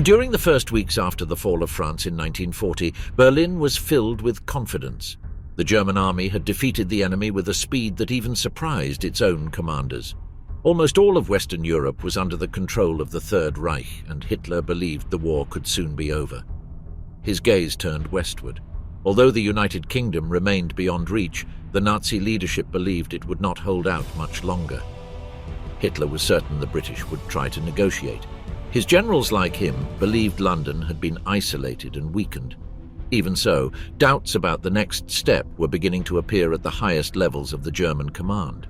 During the first weeks after the fall of France in 1940, Berlin was filled with confidence. The German army had defeated the enemy with a speed that even surprised its own commanders. Almost all of Western Europe was under the control of the Third Reich, and Hitler believed the war could soon be over. His gaze turned westward. Although the United Kingdom remained beyond reach, the Nazi leadership believed it would not hold out much longer. Hitler was certain the British would try to negotiate. His generals, like him, believed London had been isolated and weakened. Even so, doubts about the next step were beginning to appear at the highest levels of the German command.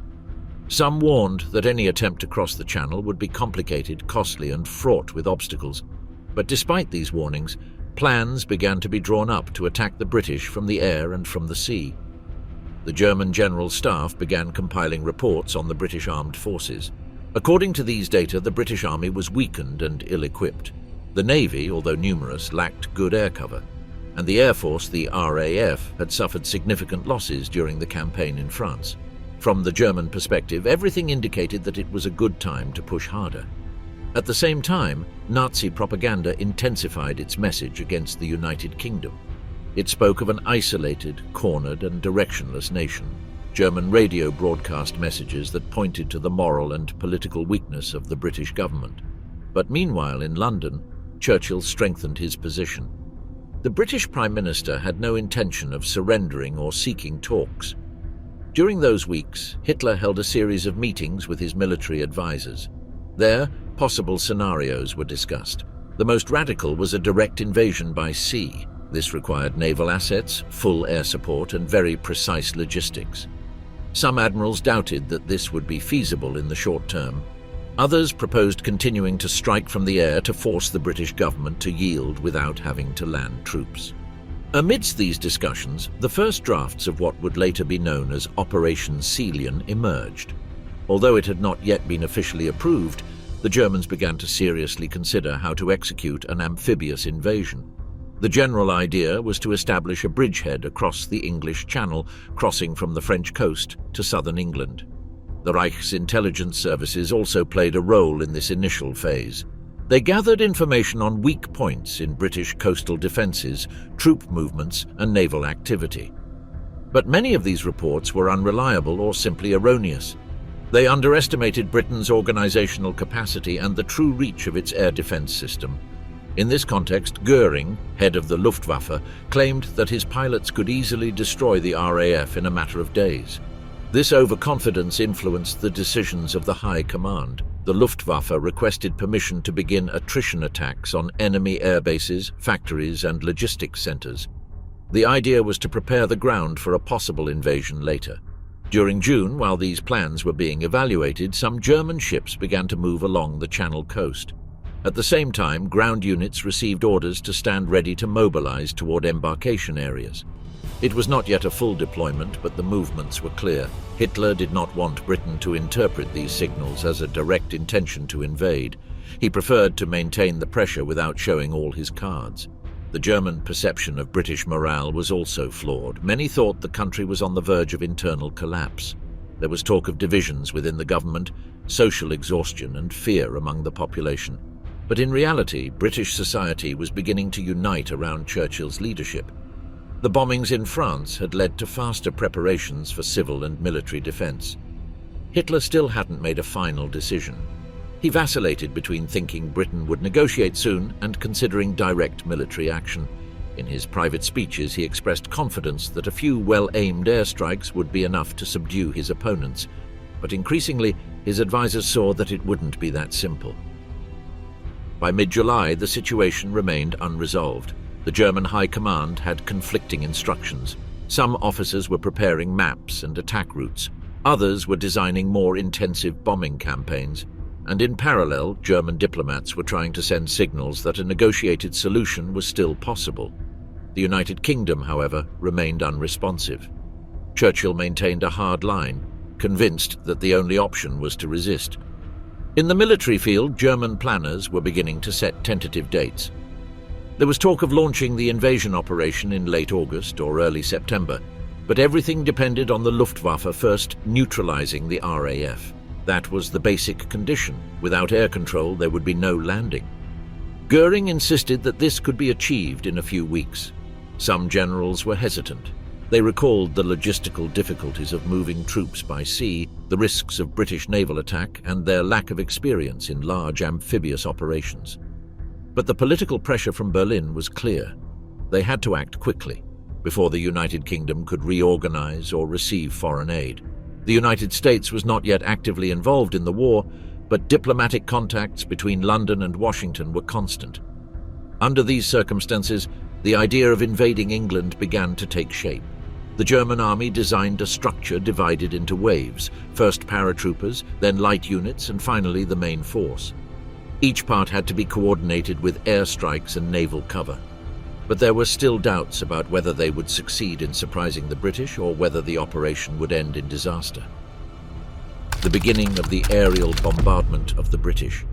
Some warned that any attempt to cross the Channel would be complicated, costly, and fraught with obstacles. But despite these warnings, plans began to be drawn up to attack the British from the air and from the sea. The German General Staff began compiling reports on the British armed forces. According to these data, the British Army was weakened and ill-equipped. The Navy, although numerous, lacked good air cover, and the Air Force, the RAF, had suffered significant losses during the campaign in France. From the German perspective, everything indicated that it was a good time to push harder. At the same time, Nazi propaganda intensified its message against the United Kingdom. It spoke of an isolated, cornered, and directionless nation. German radio broadcast messages that pointed to the moral and political weakness of the British government. But meanwhile, in London, Churchill strengthened his position. The British Prime Minister had no intention of surrendering or seeking talks. During those weeks, Hitler held a series of meetings with his military advisors. There, possible scenarios were discussed. The most radical was a direct invasion by sea. This required naval assets, full air support, and very precise logistics. Some admirals doubted that this would be feasible in the short term. Others proposed continuing to strike from the air to force the British government to yield without having to land troops. Amidst these discussions, the first drafts of what would later be known as Operation Sealion emerged. Although it had not yet been officially approved, the Germans began to seriously consider how to execute an amphibious invasion. The general idea was to establish a bridgehead across the English Channel, crossing from the French coast to southern England. The Reich's intelligence services also played a role in this initial phase. They gathered information on weak points in British coastal defences, troop movements, and naval activity. But many of these reports were unreliable or simply erroneous. They underestimated Britain's organisational capacity and the true reach of its air defence system. In this context, Goering, head of the Luftwaffe, claimed that his pilots could easily destroy the RAF in a matter of days. This overconfidence influenced the decisions of the High Command. The Luftwaffe requested permission to begin attrition attacks on enemy air bases, factories, and logistics centres. The idea was to prepare the ground for a possible invasion later. During June, while these plans were being evaluated, some German ships began to move along the Channel coast. At the same time, ground units received orders to stand ready to mobilize toward embarkation areas. It was not yet a full deployment, but the movements were clear. Hitler did not want Britain to interpret these signals as a direct intention to invade. He preferred to maintain the pressure without showing all his cards. The German perception of British morale was also flawed. Many thought the country was on the verge of internal collapse. There was talk of divisions within the government, social exhaustion, and fear among the population. But in reality, British society was beginning to unite around Churchill's leadership. The bombings in France had led to faster preparations for civil and military defense. Hitler still hadn't made a final decision. He vacillated between thinking Britain would negotiate soon and considering direct military action. In his private speeches, he expressed confidence that a few well-aimed airstrikes would be enough to subdue his opponents. But increasingly, his advisors saw that it wouldn't be that simple. By mid-July, the situation remained unresolved. The German High Command had conflicting instructions. Some officers were preparing maps and attack routes. Others were designing more intensive bombing campaigns. And in parallel, German diplomats were trying to send signals that a negotiated solution was still possible. The United Kingdom, however, remained unresponsive. Churchill maintained a hard line, convinced that the only option was to resist. In the military field, German planners were beginning to set tentative dates. There was talk of launching the invasion operation in late August or early September, but everything depended on the Luftwaffe first neutralizing the RAF. That was the basic condition. Without air control, there would be no landing. Goering insisted that this could be achieved in a few weeks. Some generals were hesitant. They recalled the logistical difficulties of moving troops by sea, the risks of British naval attack, and their lack of experience in large amphibious operations. But the political pressure from Berlin was clear. They had to act quickly, before the United Kingdom could reorganize or receive foreign aid. The United States was not yet actively involved in the war, but diplomatic contacts between London and Washington were constant. Under these circumstances, the idea of invading England began to take shape. The German army designed a structure divided into waves, first paratroopers, then light units, and finally the main force. Each part had to be coordinated with airstrikes and naval cover. But there were still doubts about whether they would succeed in surprising the British or whether the operation would end in disaster. The beginning of the aerial bombardment of the British.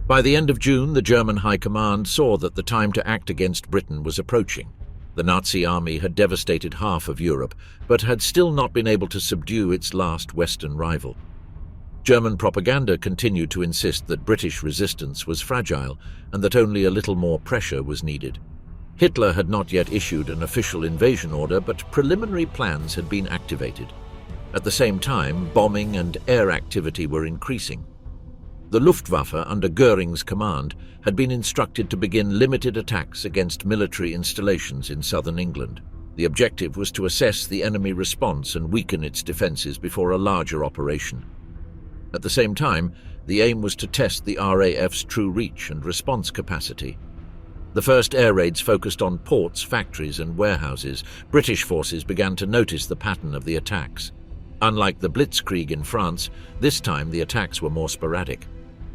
By the end of June, the German High Command saw that the time to act against Britain was approaching. The Nazi army had devastated half of Europe, but had still not been able to subdue its last Western rival. German propaganda continued to insist that British resistance was fragile and that only a little more pressure was needed. Hitler had not yet issued an official invasion order, but preliminary plans had been activated. At the same time, bombing and air activity were increasing. The Luftwaffe, under Goering's command, had been instructed to begin limited attacks against military installations in southern England. The objective was to assess the enemy response and weaken its defences before a larger operation. At the same time, the aim was to test the RAF's true reach and response capacity. The first air raids focused on ports, factories, and warehouses. British forces began to notice the pattern of the attacks. Unlike the Blitzkrieg in France, this time the attacks were more sporadic.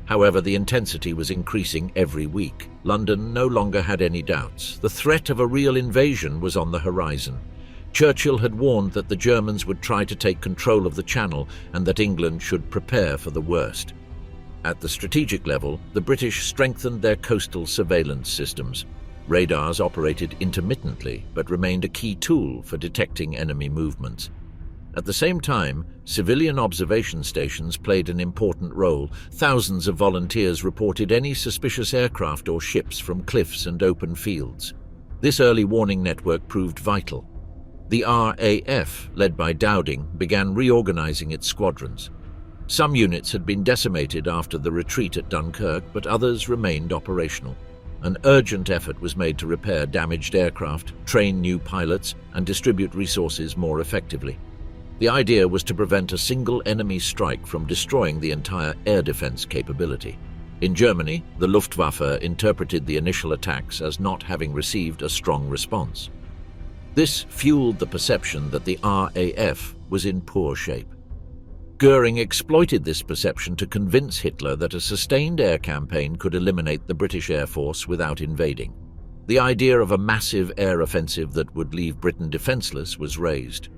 However, the intensity was increasing every week. London no longer had any doubts. The threat of a real invasion was on the horizon. Churchill had warned that the Germans would try to take control of the Channel and that England should prepare for the worst. At the strategic level, the British strengthened their coastal surveillance systems. Radars operated intermittently but remained a key tool for detecting enemy movements. At the same time, civilian observation stations played an important role. Thousands of volunteers reported any suspicious aircraft or ships from cliffs and open fields. This early warning network proved vital. The RAF, led by Dowding, began reorganizing its squadrons. Some units had been decimated after the retreat at Dunkirk, but others remained operational. An urgent effort was made to repair damaged aircraft, train new pilots, and distribute resources more effectively. The idea was to prevent a single enemy strike from destroying the entire air defense capability. In Germany, the Luftwaffe interpreted the initial attacks as not having received a strong response. This fueled the perception that the RAF was in poor shape. Goering exploited this perception to convince Hitler that a sustained air campaign could eliminate the British Air Force without invading. The idea of a massive air offensive that would leave Britain defenseless was raised.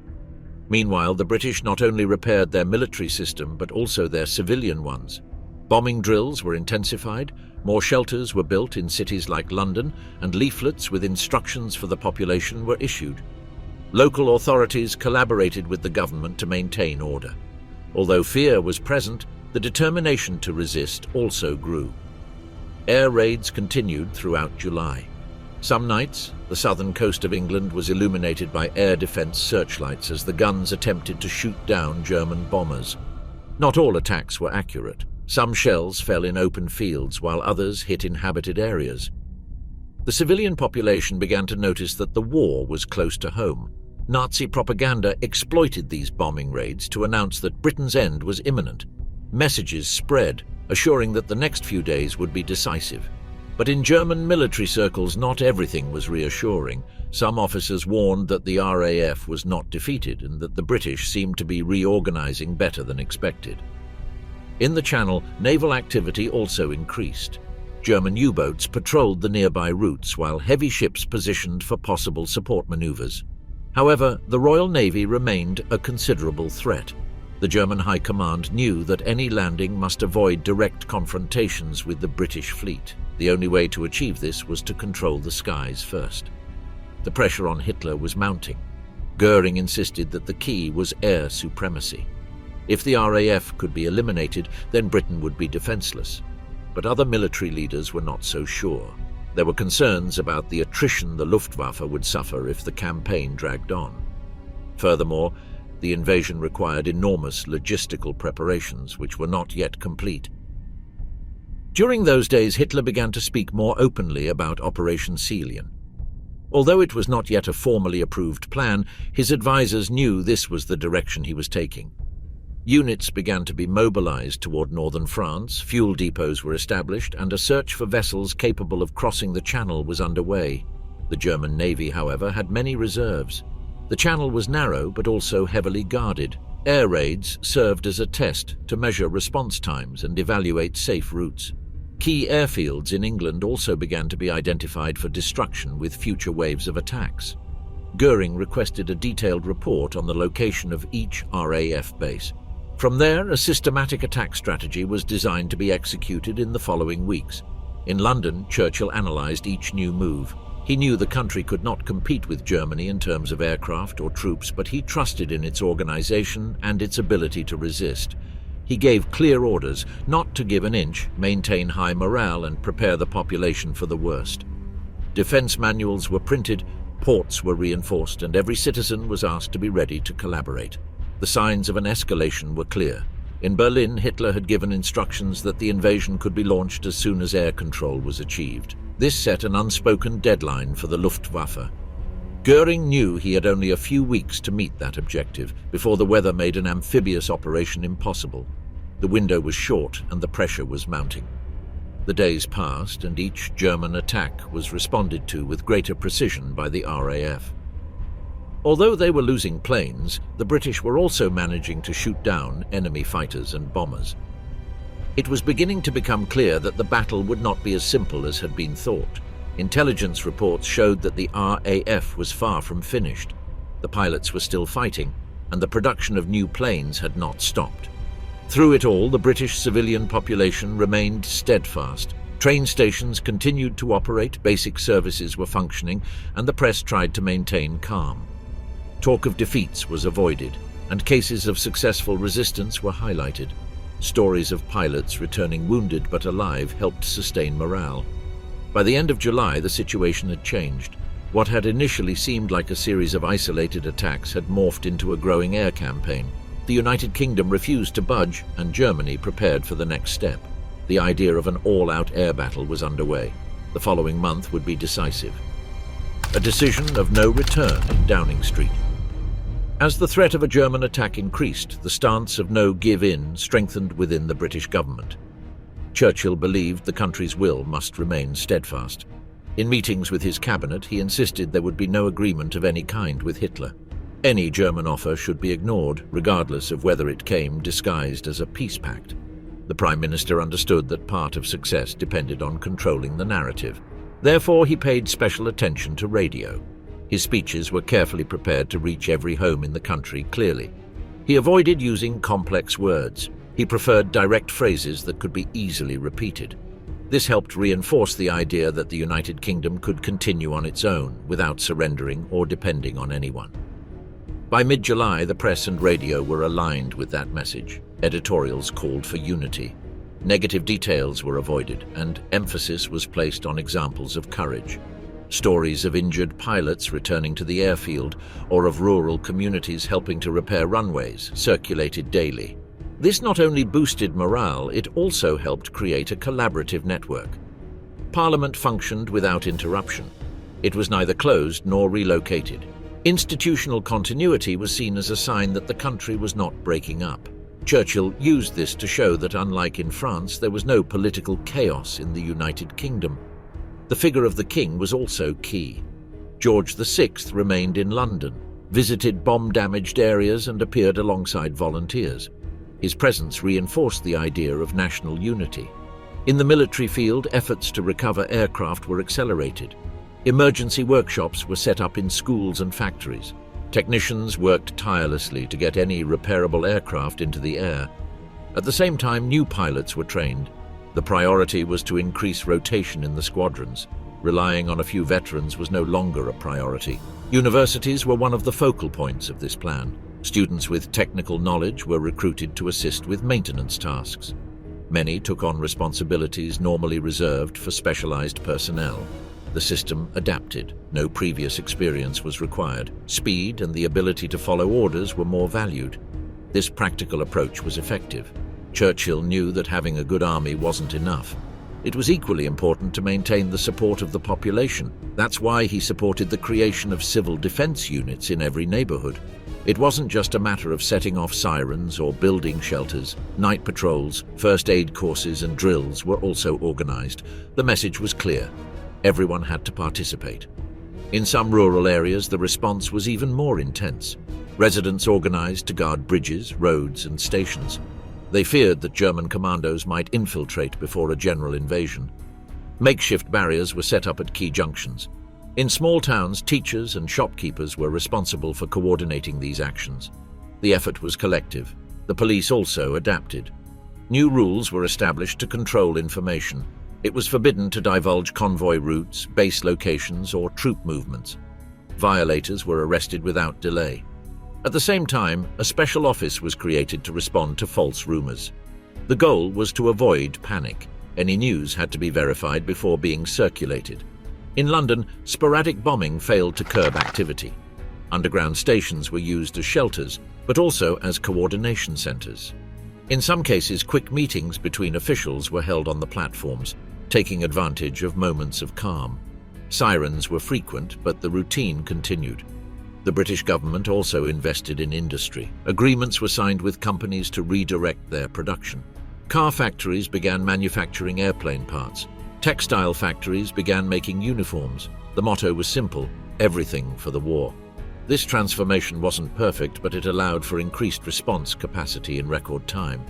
Meanwhile, the British not only repaired their military system but also their civilian ones. Bombing drills were intensified, more shelters were built in cities like London, and leaflets with instructions for the population were issued. Local authorities collaborated with the government to maintain order. Although fear was present, the determination to resist also grew. Air raids continued throughout July. Some nights, the southern coast of England was illuminated by air defense searchlights as the guns attempted to shoot down German bombers. Not all attacks were accurate. Some shells fell in open fields while others hit inhabited areas. The civilian population began to notice that the war was close to home. Nazi propaganda exploited these bombing raids to announce that Britain's end was imminent. Messages spread, assuring that the next few days would be decisive. But in German military circles, not everything was reassuring. Some officers warned that the RAF was not defeated and that the British seemed to be reorganizing better than expected. In the Channel, naval activity also increased. German U-boats patrolled the nearby routes while heavy ships positioned for possible support maneuvers. However, the Royal Navy remained a considerable threat. The German High Command knew that any landing must avoid direct confrontations with the British fleet. The only way to achieve this was to control the skies first. The pressure on Hitler was mounting. Goering insisted that the key was air supremacy. If the RAF could be eliminated, then Britain would be defenseless. but other military leaders were not so sure. There were concerns about the attrition the Luftwaffe would suffer if the campaign dragged on. Furthermore, the invasion required enormous logistical preparations, which were not yet complete. During those days, Hitler began to speak more openly about Operation Sealion. Although it was not yet a formally approved plan, his advisors knew this was the direction he was taking. Units began to be mobilized toward northern France, fuel depots were established, and a search for vessels capable of crossing the Channel was underway. The German Navy, however, had many reserves. The Channel was narrow but also heavily guarded. Air raids served as a test to measure response times and evaluate safe routes. Key airfields in England also began to be identified for destruction with future waves of attacks. Goering requested a detailed report on the location of each RAF base. From there, a systematic attack strategy was designed to be executed in the following weeks. In London, Churchill analysed each new move. He knew the country could not compete with Germany in terms of aircraft or troops, but he trusted in its organisation and its ability to resist. He gave clear orders not to give an inch, maintain high morale, and prepare the population for the worst. Defence manuals were printed, ports were reinforced, and every citizen was asked to be ready to collaborate. The signs of an escalation were clear. In Berlin, Hitler had given instructions that the invasion could be launched as soon as air control was achieved. This set an unspoken deadline for the Luftwaffe. Goering knew he had only a few weeks to meet that objective before the weather made an amphibious operation impossible. The window was short and the pressure was mounting. The days passed and each German attack was responded to with greater precision by the RAF. Although they were losing planes, the British were also managing to shoot down enemy fighters and bombers. It was beginning to become clear that the battle would not be as simple as had been thought. Intelligence reports showed that the RAF was far from finished. The pilots were still fighting, and the production of new planes had not stopped. Through it all, the British civilian population remained steadfast. Train stations continued to operate, basic services were functioning, and the press tried to maintain calm. Talk of defeats was avoided, and cases of successful resistance were highlighted. Stories of pilots returning wounded but alive helped sustain morale. By the end of July, the situation had changed. What had initially seemed like a series of isolated attacks had morphed into a growing air campaign. The United Kingdom refused to budge, and Germany prepared for the next step. The idea of an all-out air battle was underway. The following month would be decisive. A decision of no return in Downing Street. As the threat of a German attack increased, the stance of no give-in strengthened within the British government. Churchill believed the country's will must remain steadfast. In meetings with his cabinet, he insisted there would be no agreement of any kind with Hitler. Any German offer should be ignored, regardless of whether it came disguised as a peace pact. The Prime Minister understood that part of success depended on controlling the narrative. Therefore, he paid special attention to radio. His speeches were carefully prepared to reach every home in the country clearly. He avoided using complex words. He preferred direct phrases that could be easily repeated. This helped reinforce the idea that the United Kingdom could continue on its own without surrendering or depending on anyone. By mid-July, the press and radio were aligned with that message. Editorials called for unity. Negative details were avoided, and emphasis was placed on examples of courage. Stories of injured pilots returning to the airfield or of rural communities helping to repair runways circulated daily. This not only boosted morale, it also helped create a collaborative network. Parliament functioned without interruption. It was neither closed nor relocated. Institutional continuity was seen as a sign that the country was not breaking up. Churchill used this to show that, unlike in France, there was no political chaos in the United Kingdom. The figure of the king was also key. George VI remained in London, visited bomb-damaged areas and appeared alongside volunteers. His presence reinforced the idea of national unity. In the military field, efforts to recover aircraft were accelerated. Emergency workshops were set up in schools and factories. Technicians worked tirelessly to get any repairable aircraft into the air. At the same time, new pilots were trained. The priority was to increase rotation in the squadrons. Relying on a few veterans was no longer a priority. Universities were one of the focal points of this plan. Students with technical knowledge were recruited to assist with maintenance tasks. Many took on responsibilities normally reserved for specialized personnel. The system adapted. No previous experience was required. Speed and the ability to follow orders were more valued. This practical approach was effective. Churchill knew that having a good army wasn't enough. It was equally important to maintain the support of the population. That's why he supported the creation of civil defense units in every neighborhood. It wasn't just a matter of setting off sirens or building shelters. Night patrols, first aid courses and drills were also organized. The message was clear. Everyone had to participate. In some rural areas, the response was even more intense. Residents organized to guard bridges, roads, and stations. They feared that German commandos might infiltrate before a general invasion. Makeshift barriers were set up at key junctions. In small towns, teachers and shopkeepers were responsible for coordinating these actions. The effort was collective. The police also adapted. New rules were established to control information. It was forbidden to divulge convoy routes, base locations, or troop movements. Violators were arrested without delay. At the same time, a special office was created to respond to false rumors. The goal was to avoid panic. Any news had to be verified before being circulated. In London, sporadic bombing failed to curb activity. Underground stations were used as shelters, but also as coordination centers. In some cases, quick meetings between officials were held on the platforms, taking advantage of moments of calm. Sirens were frequent, but the routine continued. The British government also invested in industry. Agreements were signed with companies to redirect their production. Car factories began manufacturing airplane parts. Textile factories began making uniforms. The motto was simple: everything for the war. This transformation wasn't perfect, but it allowed for increased response capacity in record time.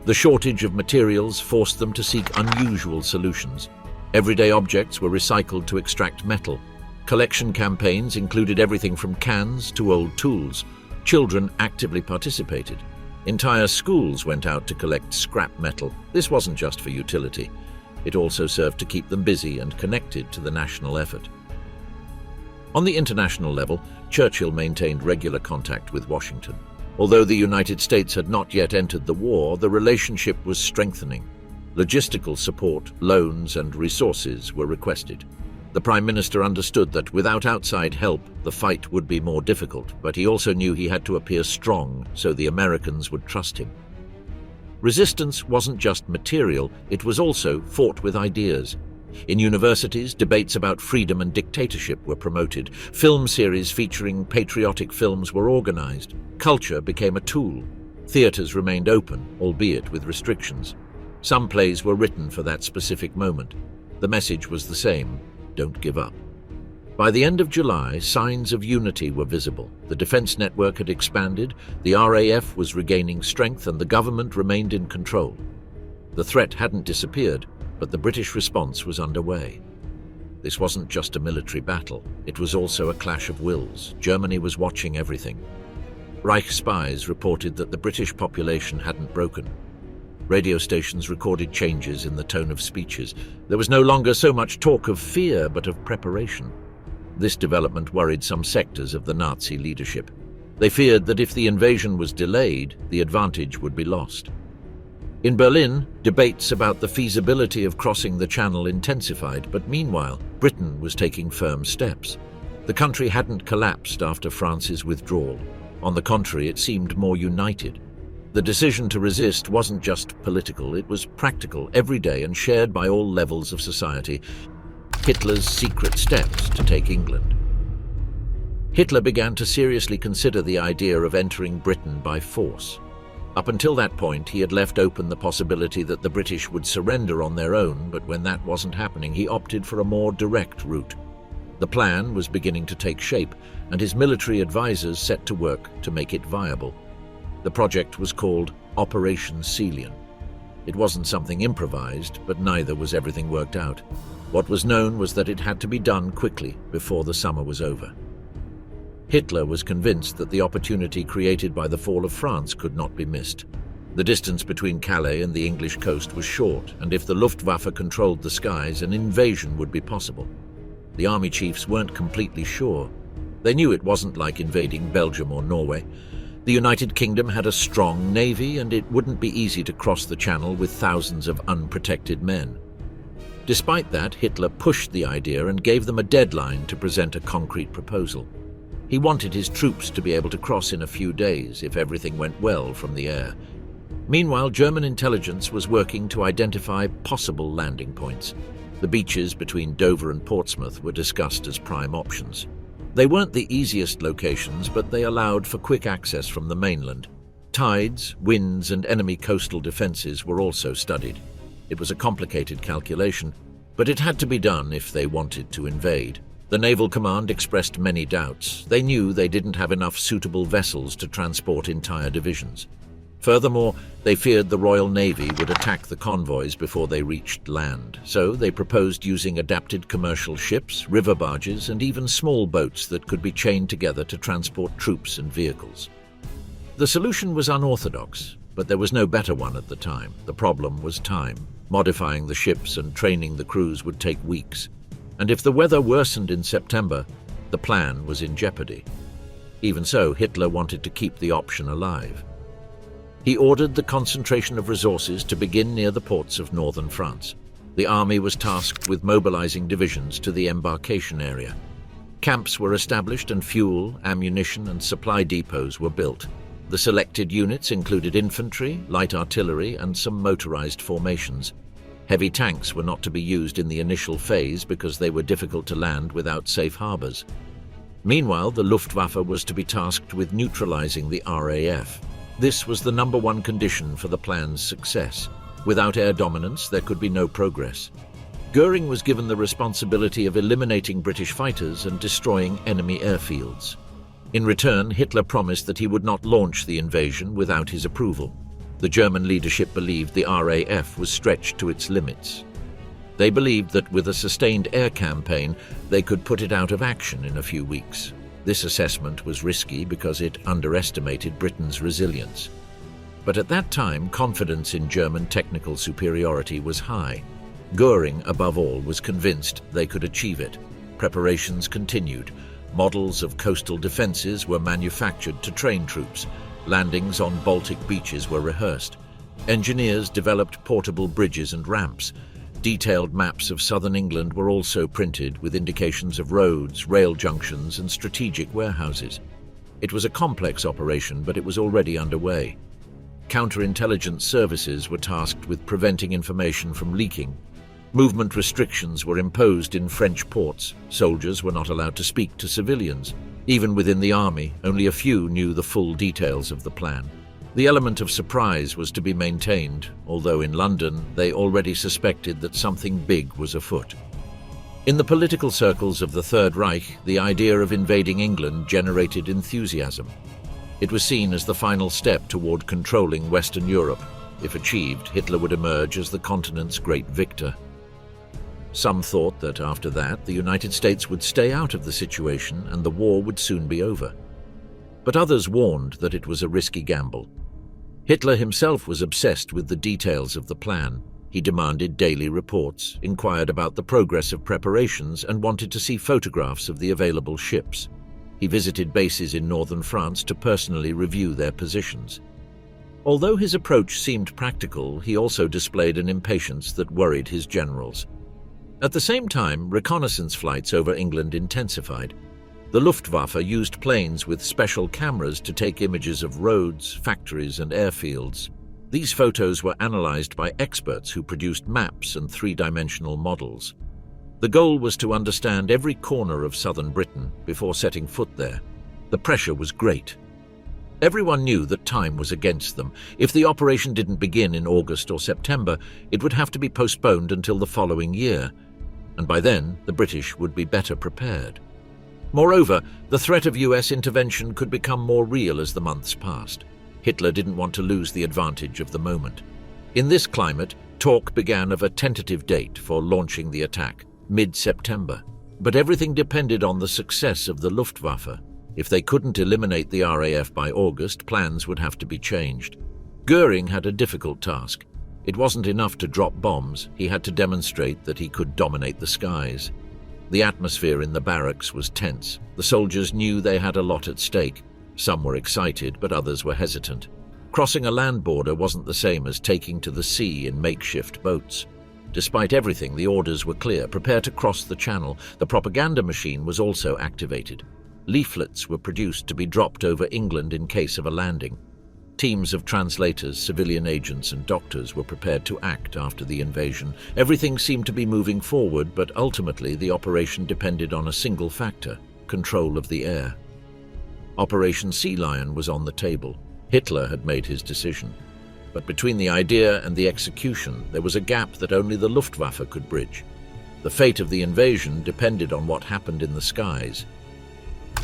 The shortage of materials forced them to seek unusual solutions. Everyday objects were recycled to extract metal. Collection campaigns included everything from cans to old tools. Children actively participated. Entire schools went out to collect scrap metal. This wasn't just for utility. It also served to keep them busy and connected to the national effort. On the international level, Churchill maintained regular contact with Washington. Although the United States had not yet entered the war, the relationship was strengthening. Logistical support, loans, and resources were requested. The Prime Minister understood that without outside help, the fight would be more difficult, but he also knew he had to appear strong so the Americans would trust him. Resistance wasn't just material, it was also fought with ideas. In universities, debates about freedom and dictatorship were promoted. Film series featuring patriotic films were organized. Culture became a tool. Theaters remained open, albeit with restrictions. Some plays were written for that specific moment. The message was the same: don't give up. By the end of July, signs of unity were visible. The defense network had expanded, the RAF was regaining strength, and the government remained in control. The threat hadn't disappeared, but the British response was underway. This wasn't just a military battle, it was also a clash of wills. Germany was watching everything. Reich spies reported that the British population hadn't broken. Radio stations recorded changes in the tone of speeches. There was no longer so much talk of fear, but of preparation. This development worried some sectors of the Nazi leadership. They feared that if the invasion was delayed, the advantage would be lost. In Berlin, debates about the feasibility of crossing the Channel intensified, but meanwhile, Britain was taking firm steps. The country hadn't collapsed after France's withdrawal. On the contrary, it seemed more united. The decision to resist wasn't just political, it was practical, everyday, and shared by all levels of society. Hitler's secret steps to take England. Hitler began to seriously consider the idea of entering Britain by force. Up until that point, he had left open the possibility that the British would surrender on their own, but when that wasn't happening, he opted for a more direct route. The plan was beginning to take shape, and his military advisors set to work to make it viable. The project was called Operation Celian. It wasn't something improvised, but neither was everything worked out. What was known was that it had to be done quickly before the summer was over. Hitler was convinced that the opportunity created by the fall of France could not be missed. The distance between Calais and the English coast was short, and if the Luftwaffe controlled the skies, an invasion would be possible. The army chiefs weren't completely sure. They knew it wasn't like invading Belgium or Norway. The United Kingdom had a strong navy, and it wouldn't be easy to cross the Channel with thousands of unprotected men. Despite that, Hitler pushed the idea and gave them a deadline to present a concrete proposal. He wanted his troops to be able to cross in a few days if everything went well from the air. Meanwhile, German intelligence was working to identify possible landing points. The beaches between Dover and Portsmouth were discussed as prime options. They weren't the easiest locations, but they allowed for quick access from the mainland. Tides, winds, and enemy coastal defenses were also studied. It was a complicated calculation, but it had to be done if they wanted to invade. The Naval Command expressed many doubts. They knew they didn't have enough suitable vessels to transport entire divisions. Furthermore, they feared the Royal Navy would attack the convoys before they reached land, so they proposed using adapted commercial ships, river barges, and even small boats that could be chained together to transport troops and vehicles. The solution was unorthodox, but there was no better one at the time. The problem was time. Modifying the ships and training the crews would take weeks. And if the weather worsened in September, the plan was in jeopardy. Even so, Hitler wanted to keep the option alive. He ordered the concentration of resources to begin near the ports of northern France. The army was tasked with mobilizing divisions to the embarkation area. Camps were established and fuel, ammunition, and supply depots were built. The selected units included infantry, light artillery, and some motorized formations. Heavy tanks were not to be used in the initial phase because they were difficult to land without safe harbors. Meanwhile, the Luftwaffe was to be tasked with neutralizing the RAF. This was the number one condition for the plan's success. Without air dominance, there could be no progress. Goering was given the responsibility of eliminating British fighters and destroying enemy airfields. In return, Hitler promised that he would not launch the invasion without his approval. The German leadership believed the RAF was stretched to its limits. They believed that with a sustained air campaign, they could put it out of action in a few weeks. This assessment was risky because it underestimated Britain's resilience. But at that time, confidence in German technical superiority was high. Goering, above all, was convinced they could achieve it. Preparations continued. Models of coastal defenses were manufactured to train troops. Landings on Baltic beaches were rehearsed. Engineers developed portable bridges and ramps. Detailed maps of southern England were also printed with indications of roads, rail junctions, and strategic warehouses. It was a complex operation, but it was already underway. Counterintelligence services were tasked with preventing information from leaking. Movement restrictions were imposed in French ports. Soldiers were not allowed to speak to civilians. Even within the army, only a few knew the full details of the plan. The element of surprise was to be maintained, although in London they already suspected that something big was afoot. In the political circles of the Third Reich, the idea of invading England generated enthusiasm. It was seen as the final step toward controlling Western Europe. If achieved, Hitler would emerge as the continent's great victor. Some thought that after that, the United States would stay out of the situation and the war would soon be over. But others warned that it was a risky gamble. Hitler himself was obsessed with the details of the plan. He demanded daily reports, inquired about the progress of preparations, and wanted to see photographs of the available ships. He visited bases in northern France to personally review their positions. Although his approach seemed practical, he also displayed an impatience that worried his generals. At the same time, reconnaissance flights over England intensified. The Luftwaffe used planes with special cameras to take images of roads, factories, and airfields. These photos were analyzed by experts who produced maps and three-dimensional models. The goal was to understand every corner of southern Britain before setting foot there. The pressure was great. Everyone knew that time was against them. If the operation didn't begin in August or September, it would have to be postponed until the following year, and by then the British would be better prepared. Moreover, the threat of US intervention could become more real as the months passed. Hitler didn't want to lose the advantage of the moment. In this climate, talk began of a tentative date for launching the attack, mid-September. But everything depended on the success of the Luftwaffe. If they couldn't eliminate the RAF by August, plans would have to be changed. Goering had a difficult task. It wasn't enough to drop bombs, he had to demonstrate that he could dominate the skies. The atmosphere in the barracks was tense. The soldiers knew they had a lot at stake. Some were excited, but others were hesitant. Crossing a land border wasn't the same as taking to the sea in makeshift boats. Despite everything, the orders were clear: prepare to cross the channel. The propaganda machine was also activated. Leaflets were produced to be dropped over England in case of a landing. Teams of translators, civilian agents, and doctors were prepared to act after the invasion. Everything seemed to be moving forward, but ultimately the operation depended on a single factor: control of the air. Operation Sea Lion was on the table. Hitler had made his decision. But between the idea and the execution, there was a gap that only the Luftwaffe could bridge. The fate of the invasion depended on what happened in the skies.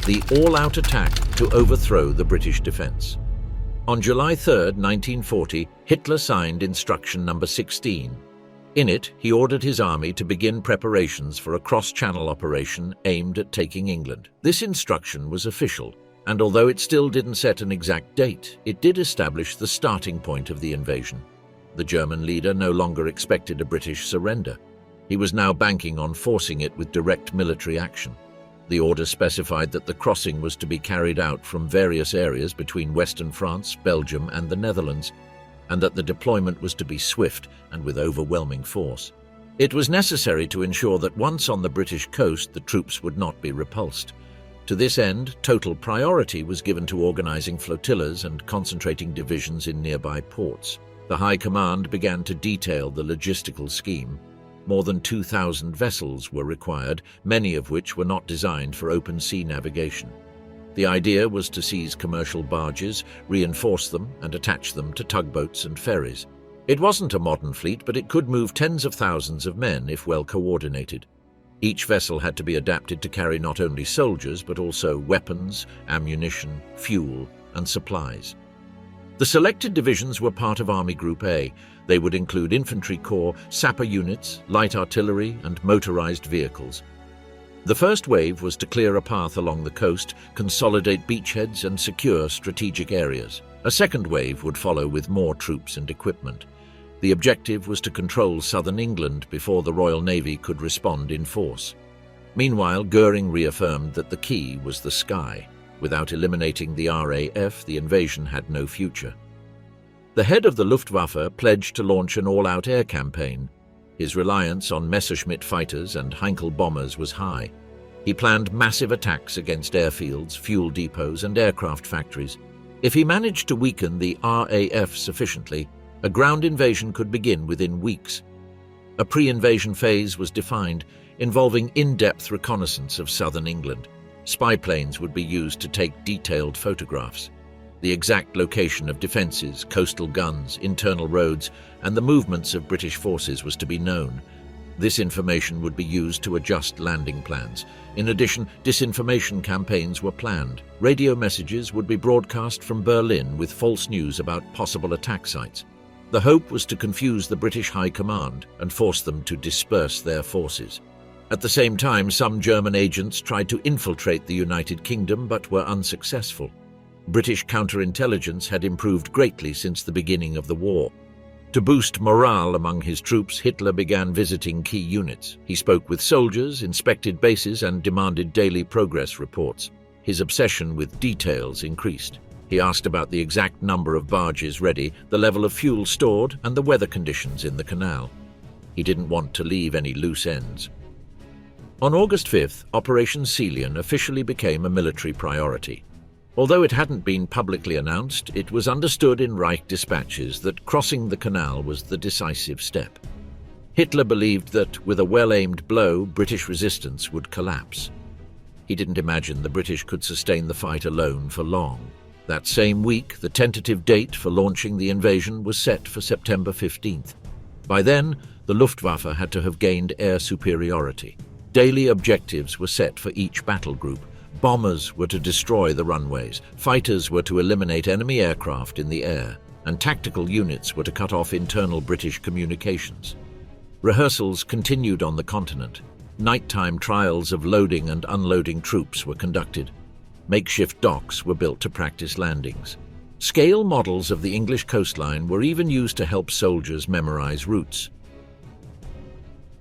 The all-out attack to overthrow the British defense. On July 3, 1940, Hitler signed Instruction Number 16. In it, he ordered his army to begin preparations for a cross-channel operation aimed at taking England. This instruction was official, and although it still didn't set an exact date, it did establish the starting point of the invasion. The German leader no longer expected a British surrender. He was now banking on forcing it with direct military action. The order specified that the crossing was to be carried out from various areas between Western France, Belgium, and the Netherlands, and that the deployment was to be swift and with overwhelming force. It was necessary to ensure that once on the British coast, the troops would not be repulsed. To this end, total priority was given to organizing flotillas and concentrating divisions in nearby ports. The High Command began to detail the logistical scheme. More than 2,000 vessels were required, many of which were not designed for open sea navigation. The idea was to seize commercial barges, reinforce them, and attach them to tugboats and ferries. It wasn't a modern fleet, but it could move tens of thousands of men if well coordinated. Each vessel had to be adapted to carry not only soldiers, but also weapons, ammunition, fuel, and supplies. The selected divisions were part of Army Group A. They would include infantry corps, sapper units, light artillery, and motorized vehicles. The first wave was to clear a path along the coast, consolidate beachheads, and secure strategic areas. A second wave would follow with more troops and equipment. The objective was to control southern England before the Royal Navy could respond in force. Meanwhile, Goering reaffirmed that the key was the sky. Without eliminating the RAF, the invasion had no future. The head of the Luftwaffe pledged to launch an all-out air campaign. His reliance on Messerschmitt fighters and Heinkel bombers was high. He planned massive attacks against airfields, fuel depots, and aircraft factories. If he managed to weaken the RAF sufficiently, a ground invasion could begin within weeks. A pre-invasion phase was defined, involving in-depth reconnaissance of southern England. Spy planes would be used to take detailed photographs. The exact location of defences, coastal guns, internal roads, and the movements of British forces was to be known. This information would be used to adjust landing plans. In addition, disinformation campaigns were planned. Radio messages would be broadcast from Berlin with false news about possible attack sites. The hope was to confuse the British High Command and force them to disperse their forces. At the same time, some German agents tried to infiltrate the United Kingdom but were unsuccessful. British counterintelligence had improved greatly since the beginning of the war. To boost morale among his troops, Hitler began visiting key units. He spoke with soldiers, inspected bases, and demanded daily progress reports. His obsession with details increased. He asked about the exact number of barges ready, the level of fuel stored, and the weather conditions in the canal. He didn't want to leave any loose ends. On August 5th, Operation Sea Lion officially became a military priority. Although it hadn't been publicly announced, it was understood in Reich dispatches that crossing the canal was the decisive step. Hitler believed that, with a well-aimed blow, British resistance would collapse. He didn't imagine the British could sustain the fight alone for long. That same week, the tentative date for launching the invasion was set for September 15th. By then, the Luftwaffe had to have gained air superiority. Daily objectives were set for each battle group. Bombers were to destroy the runways, fighters were to eliminate enemy aircraft in the air, and tactical units were to cut off internal British communications. Rehearsals continued on the continent. Nighttime trials of loading and unloading troops were conducted. Makeshift docks were built to practice landings. Scale models of the English coastline were even used to help soldiers memorize routes.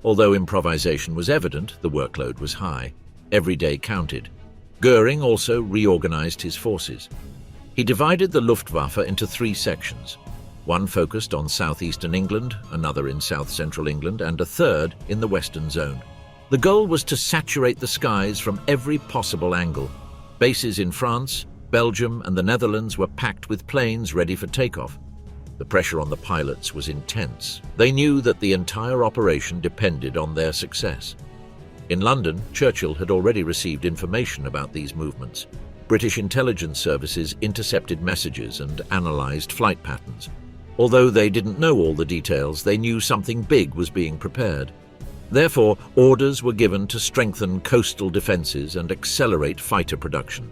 Although improvisation was evident, the workload was high. Every day counted. Goering also reorganized his forces. He divided the Luftwaffe into 3 sections. One focused on southeastern England, another in south-central England, and a third in the western zone. The goal was to saturate the skies from every possible angle. Bases in France, Belgium, and the Netherlands were packed with planes ready for takeoff. The pressure on the pilots was intense. They knew that the entire operation depended on their success. In London, Churchill had already received information about these movements. British intelligence services intercepted messages and analysed flight patterns. Although they didn't know all the details, they knew something big was being prepared. Therefore, orders were given to strengthen coastal defences and accelerate fighter production.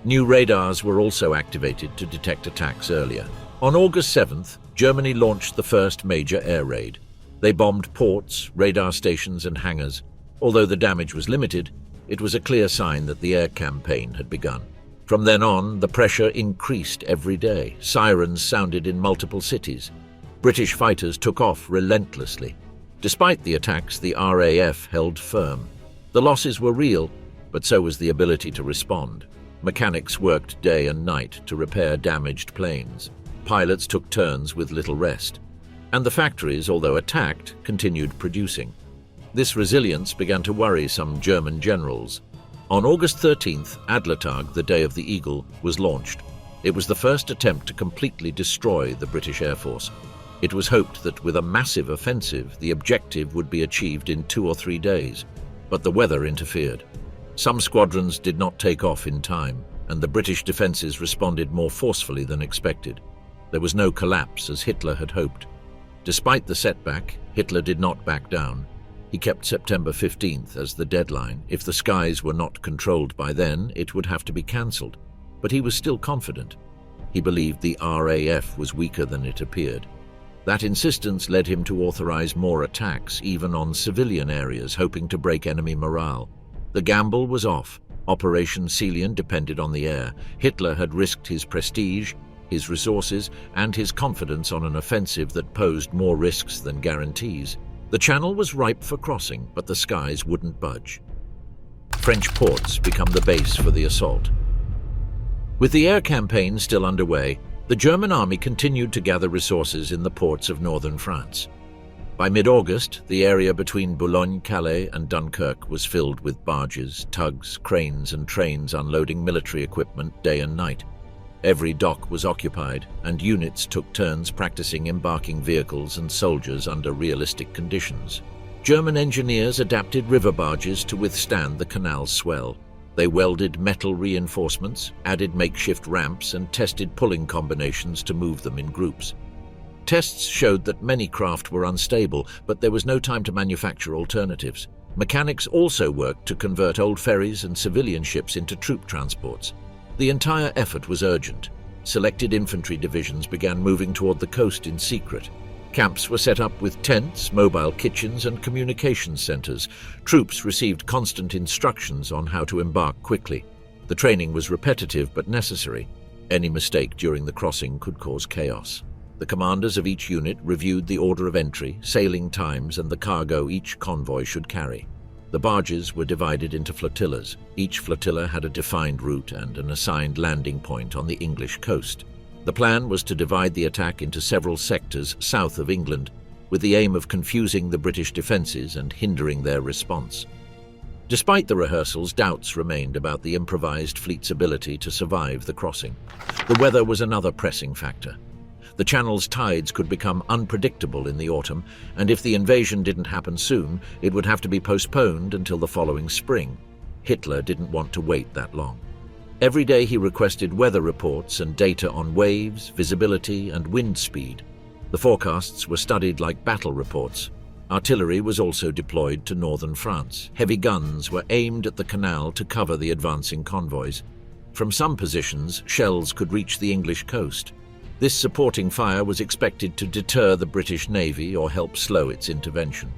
New radars were also activated to detect attacks earlier. On August 7th, Germany launched the first major air raid. They bombed ports, radar stations and hangars. Although the damage was limited, it was a clear sign that the air campaign had begun. From then on, the pressure increased every day. Sirens sounded in multiple cities. British fighters took off relentlessly. Despite the attacks, the RAF held firm. The losses were real, but so was the ability to respond. Mechanics worked day and night to repair damaged planes. Pilots took turns with little rest. And the factories, although attacked, continued producing. This resilience began to worry some German generals. On August 13th, Adlertag, the Day of the Eagle, was launched. It was the first attempt to completely destroy the British Air Force. It was hoped that with a massive offensive, the objective would be achieved in 2 or 3 days. But the weather interfered. Some squadrons did not take off in time, and the British defences responded more forcefully than expected. There was no collapse as Hitler had hoped. Despite the setback, Hitler did not back down. He kept September 15th as the deadline. If the skies were not controlled by then, it would have to be cancelled. But he was still confident. He believed the RAF was weaker than it appeared. That insistence led him to authorize more attacks, even on civilian areas, hoping to break enemy morale. The gamble was off. Operation Celian depended on the air. Hitler had risked his prestige, his resources, and his confidence on an offensive that posed more risks than guarantees. The channel was ripe for crossing, but the skies wouldn't budge. French ports become the base for the assault. With the air campaign still underway, the German army continued to gather resources in the ports of northern France. By mid-August, the area between Boulogne, Calais, and Dunkirk was filled with barges, tugs, cranes, and trains unloading military equipment day and night. Every dock was occupied, and units took turns practicing embarking vehicles and soldiers under realistic conditions. German engineers adapted river barges to withstand the canal's swell. They welded metal reinforcements, added makeshift ramps, and tested pulling combinations to move them in groups. Tests showed that many craft were unstable, but there was no time to manufacture alternatives. Mechanics also worked to convert old ferries and civilian ships into troop transports. The entire effort was urgent. Selected infantry divisions began moving toward the coast in secret. Camps were set up with tents, mobile kitchens, and communications centers. Troops received constant instructions on how to embark quickly. The training was repetitive but necessary. Any mistake during the crossing could cause chaos. The commanders of each unit reviewed the order of entry, sailing times, and the cargo each convoy should carry. The barges were divided into flotillas. Each flotilla had a defined route and an assigned landing point on the English coast. The plan was to divide the attack into several sectors south of England, with the aim of confusing the British defences and hindering their response. Despite the rehearsals, doubts remained about the improvised fleet's ability to survive the crossing. The weather was another pressing factor. The Channel's tides could become unpredictable in the autumn, and if the invasion didn't happen soon, it would have to be postponed until the following spring. Hitler didn't want to wait that long. Every day he requested weather reports and data on waves, visibility, and wind speed. The forecasts were studied like battle reports. Artillery was also deployed to northern France. Heavy guns were aimed at the canal to cover the advancing convoys. From some positions, shells could reach the English coast. This supporting fire was expected to deter the British Navy or help slow its intervention.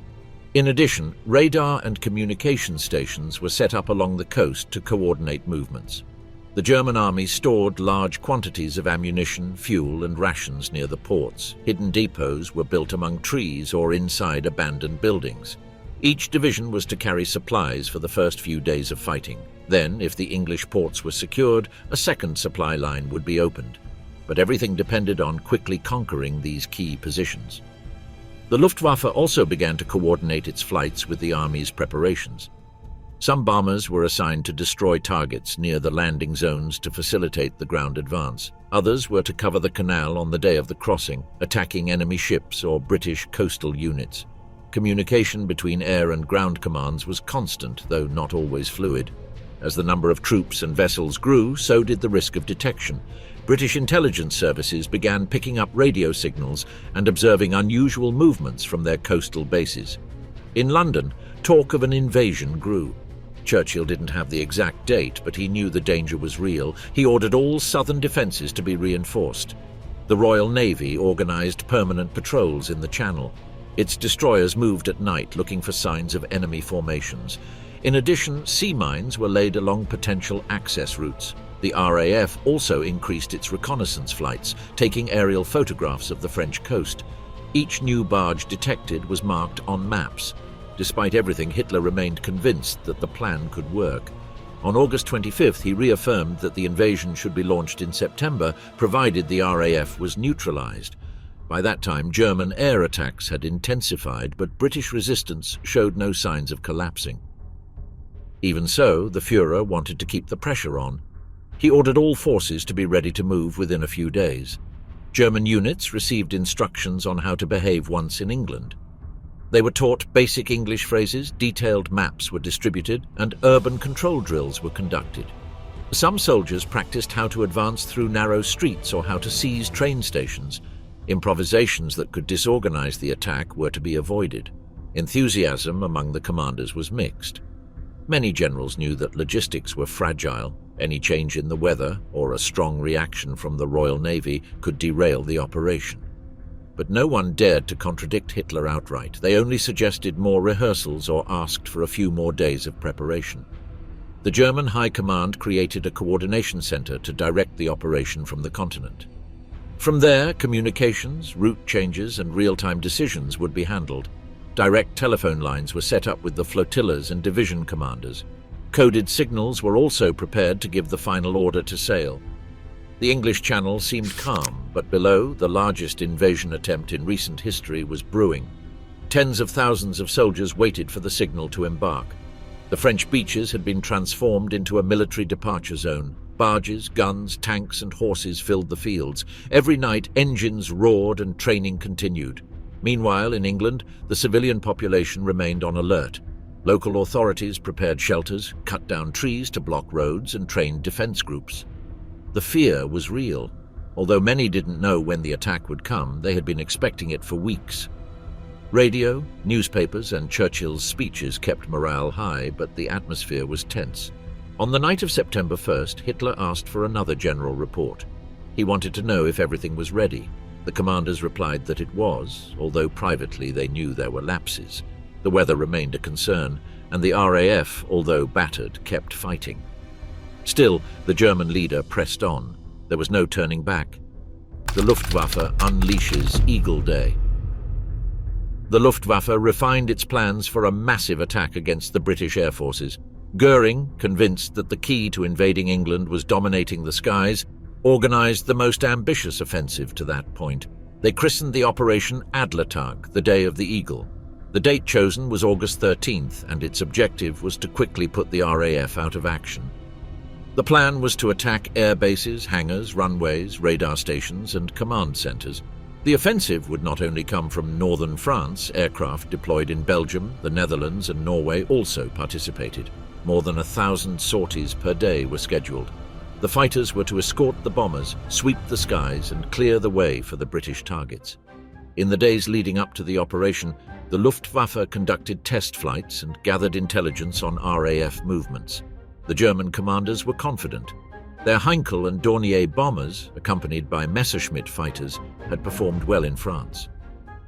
In addition, radar and communication stations were set up along the coast to coordinate movements. The German army stored large quantities of ammunition, fuel, and rations near the ports. Hidden depots were built among trees or inside abandoned buildings. Each division was to carry supplies for the first few days of fighting. Then, if the English ports were secured, a second supply line would be opened. But everything depended on quickly conquering these key positions. The Luftwaffe also began to coordinate its flights with the army's preparations. Some bombers were assigned to destroy targets near the landing zones to facilitate the ground advance. Others were to cover the canal on the day of the crossing, attacking enemy ships or British coastal units. Communication between air and ground commands was constant, though not always fluid. As the number of troops and vessels grew, so did the risk of detection. British intelligence services began picking up radio signals and observing unusual movements from their coastal bases. In London, talk of an invasion grew. Churchill didn't have the exact date, but he knew the danger was real. He ordered all southern defences to be reinforced. The Royal Navy organised permanent patrols in the Channel. Its destroyers moved at night looking for signs of enemy formations. In addition, sea mines were laid along potential access routes. The RAF also increased its reconnaissance flights, taking aerial photographs of the French coast. Each new barge detected was marked on maps. Despite everything, Hitler remained convinced that the plan could work. On August 25th, he reaffirmed that the invasion should be launched in September, provided the RAF was neutralized. By that time, German air attacks had intensified, but British resistance showed no signs of collapsing. Even so, the Führer wanted to keep the pressure on. He ordered all forces to be ready to move within a few days. German units received instructions on how to behave once in England. They were taught basic English phrases, detailed maps were distributed, and urban control drills were conducted. Some soldiers practiced how to advance through narrow streets or how to seize train stations. Improvisations that could disorganize the attack were to be avoided. Enthusiasm among the commanders was mixed. Many generals knew that logistics were fragile. Any change in the weather or a strong reaction from the Royal Navy could derail the operation. But no one dared to contradict Hitler outright. They only suggested more rehearsals or asked for a few more days of preparation. The German High Command created a coordination center to direct the operation from the continent. From there, communications, route changes, and real-time decisions would be handled. Direct telephone lines were set up with the flotillas and division commanders. Coded signals were also prepared to give the final order to sail. The English Channel seemed calm, but below, the largest invasion attempt in recent history was brewing. Tens of thousands of soldiers waited for the signal to embark. The French beaches had been transformed into a military departure zone. Barges, guns, tanks, and horses filled the fields. Every night, engines roared and training continued. Meanwhile, in England, the civilian population remained on alert. Local authorities prepared shelters, cut down trees to block roads, and trained defense groups. The fear was real. Although many didn't know when the attack would come, they had been expecting it for weeks. Radio, newspapers, and Churchill's speeches kept morale high, but the atmosphere was tense. On the night of September 1st, Hitler asked for another general report. He wanted to know if everything was ready. The commanders replied that it was, although privately they knew there were lapses. The weather remained a concern, and the RAF, although battered, kept fighting. Still, the German leader pressed on. There was no turning back. The Luftwaffe unleashes Eagle Day. The Luftwaffe refined its plans for a massive attack against the British air forces. Goering, convinced that the key to invading England was dominating the skies, organized the most ambitious offensive to that point. They christened the operation Adlertag, the Day of the Eagle. The date chosen was August 13th, and its objective was to quickly put the RAF out of action. The plan was to attack air bases, hangars, runways, radar stations, and command centers. The offensive would not only come from northern France. Aircraft deployed in Belgium, the Netherlands, and Norway also participated. More than 1,000 sorties per day were scheduled. The fighters were to escort the bombers, sweep the skies, and clear the way for the British targets. In the days leading up to the operation, the Luftwaffe conducted test flights and gathered intelligence on RAF movements. The German commanders were confident. Their Heinkel and Dornier bombers, accompanied by Messerschmitt fighters, had performed well in France.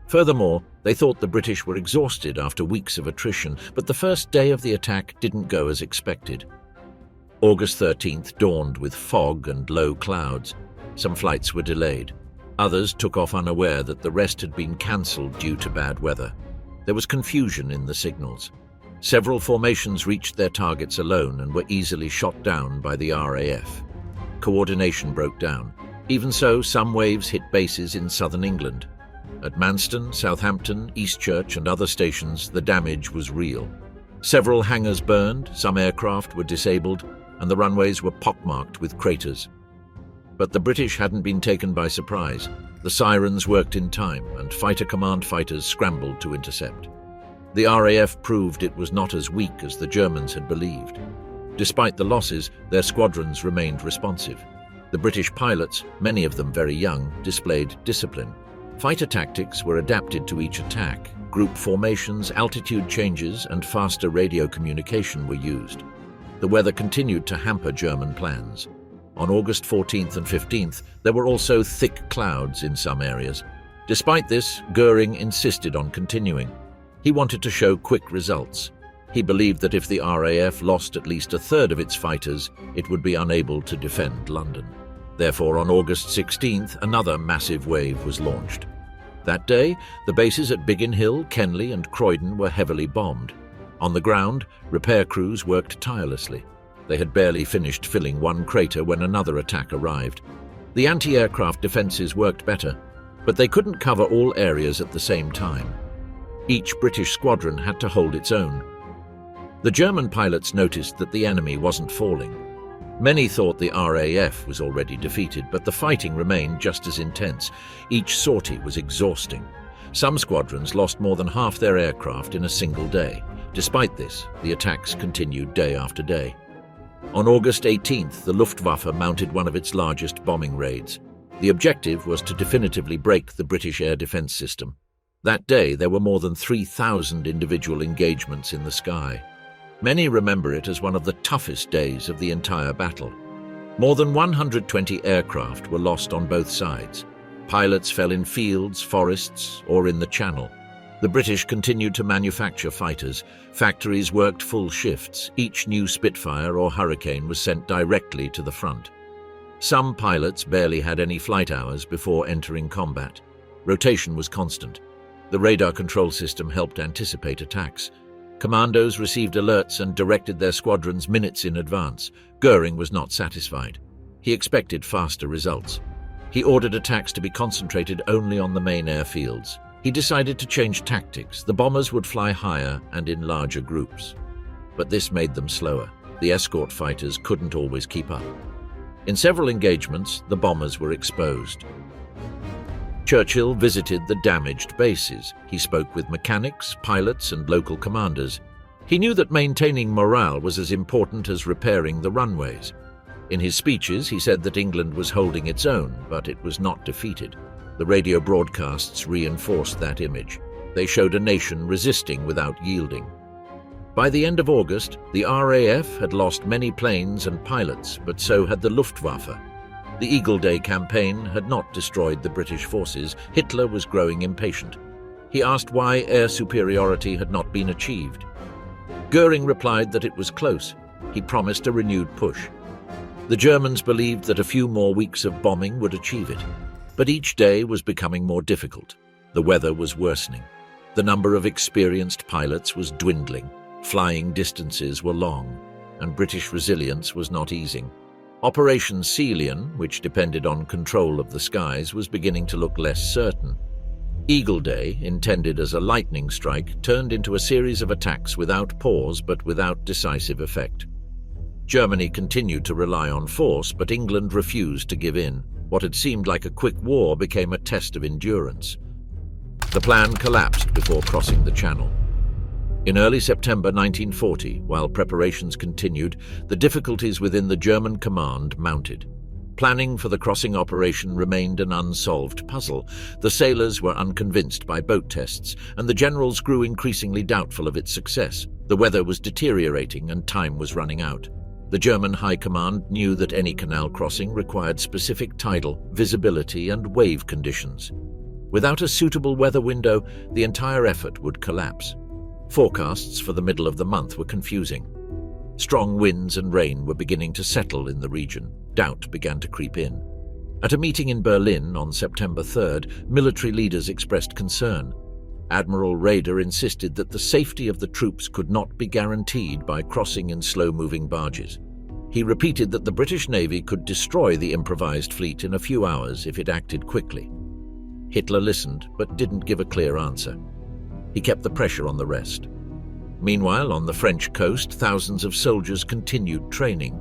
Furthermore, they thought the British were exhausted after weeks of attrition, but the first day of the attack didn't go as expected. August 13th dawned with fog and low clouds. Some flights were delayed. Others took off unaware that the rest had been cancelled due to bad weather. There was confusion in the signals. Several formations reached their targets alone and were easily shot down by the RAF. Coordination broke down. Even so, some waves hit bases in southern England. At Manston, Southampton, Eastchurch and other stations, the damage was real. Several hangars burned, some aircraft were disabled, and the runways were pockmarked with craters. But the British hadn't been taken by surprise. The sirens worked in time, and fighter command fighters scrambled to intercept. The RAF proved it was not as weak as the Germans had believed. Despite the losses, their squadrons remained responsive. The British pilots, many of them very young, displayed discipline. Fighter tactics were adapted to each attack. Group formations, altitude changes, and faster radio communication were used. The weather continued to hamper German plans. On August 14th and 15th, there were also thick clouds in some areas. Despite this, Goering insisted on continuing. He wanted to show quick results. He believed that if the RAF lost at least a third of its fighters, it would be unable to defend London. Therefore, on August 16th, another massive wave was launched. That day, the bases at Biggin Hill, Kenley and Croydon were heavily bombed. On the ground, repair crews worked tirelessly. They had barely finished filling one crater when another attack arrived. The anti-aircraft defences worked better, but they couldn't cover all areas at the same time. Each British squadron had to hold its own. The German pilots noticed that the enemy wasn't falling. Many thought the RAF was already defeated, but the fighting remained just as intense. Each sortie was exhausting. Some squadrons lost more than half their aircraft in a single day. Despite this, the attacks continued day after day. On August 18th, the Luftwaffe mounted one of its largest bombing raids. The objective was to definitively break the British air defence system. That day, there were more than 3,000 individual engagements in the sky. Many remember it as one of the toughest days of the entire battle. More than 120 aircraft were lost on both sides. Pilots fell in fields, forests, or in the Channel. The British continued to manufacture fighters. Factories worked full shifts. Each new Spitfire or Hurricane was sent directly to the front. Some pilots barely had any flight hours before entering combat. Rotation was constant. The radar control system helped anticipate attacks. Commandos received alerts and directed their squadrons minutes in advance. Goering was not satisfied. He expected faster results. He ordered attacks to be concentrated only on the main airfields. He decided to change tactics. The bombers would fly higher and in larger groups. But this made them slower. The escort fighters couldn't always keep up. In several engagements, the bombers were exposed. Churchill visited the damaged bases. He spoke with mechanics, pilots, and local commanders. He knew that maintaining morale was as important as repairing the runways. In his speeches, he said that England was holding its own, but it was not defeated. The radio broadcasts reinforced that image. They showed a nation resisting without yielding. By the end of August, the RAF had lost many planes and pilots, but so had the Luftwaffe. The Eagle Day campaign had not destroyed the British forces. Hitler was growing impatient. He asked why air superiority had not been achieved. Goering replied that it was close. He promised a renewed push. The Germans believed that a few more weeks of bombing would achieve it. But each day was becoming more difficult. The weather was worsening. The number of experienced pilots was dwindling. Flying distances were long, and British resilience was not easing. Operation Celian, which depended on control of the skies, was beginning to look less certain. Eagle Day, intended as a lightning strike, turned into a series of attacks without pause but without decisive effect. Germany continued to rely on force, but England refused to give in. What had seemed like a quick war became a test of endurance. The plan collapsed before crossing the Channel. In early September 1940, while preparations continued, the difficulties within the German command mounted. Planning for the crossing operation remained an unsolved puzzle. The sailors were unconvinced by boat tests, and the generals grew increasingly doubtful of its success. The weather was deteriorating and time was running out. The German High Command knew that any canal crossing required specific tidal, visibility, and wave conditions. Without a suitable weather window, the entire effort would collapse. Forecasts for the middle of the month were confusing. Strong winds and rain were beginning to settle in the region. Doubt began to creep in. At a meeting in Berlin on September 3rd, military leaders expressed concern. Admiral Raeder insisted that the safety of the troops could not be guaranteed by crossing in slow-moving barges. He repeated that the British Navy could destroy the improvised fleet in a few hours if it acted quickly. Hitler listened, but didn't give a clear answer. He kept the pressure on the rest. Meanwhile, on the French coast, thousands of soldiers continued training.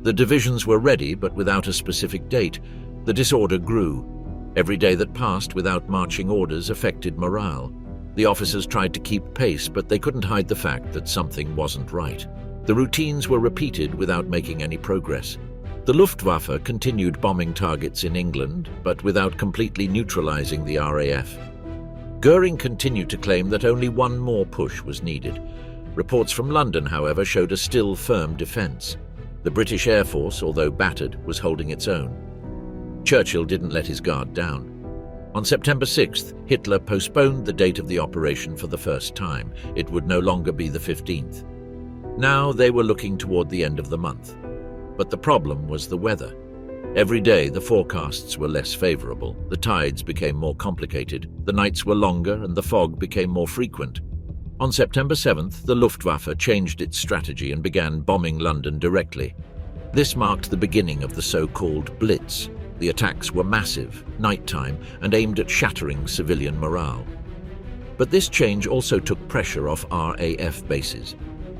The divisions were ready, but without a specific date. The disorder grew. Every day that passed without marching orders affected morale. The officers tried to keep pace, but they couldn't hide the fact that something wasn't right. The routines were repeated without making any progress. The Luftwaffe continued bombing targets in England, but without completely neutralizing the RAF. Goering continued to claim that only one more push was needed. Reports from London, however, showed a still firm defense. The British Air Force, although battered, was holding its own. Churchill didn't let his guard down. On September 6th, Hitler postponed the date of the operation for the first time. It would no longer be the 15th. Now they were looking toward the end of the month. But the problem was the weather. Every day the forecasts were less favorable, the tides became more complicated, the nights were longer and the fog became more frequent. On September 7th, the Luftwaffe changed its strategy and began bombing London directly. This marked the beginning of the so-called Blitz. The attacks were massive, nighttime, and aimed at shattering civilian morale. But this change also took pressure off RAF bases.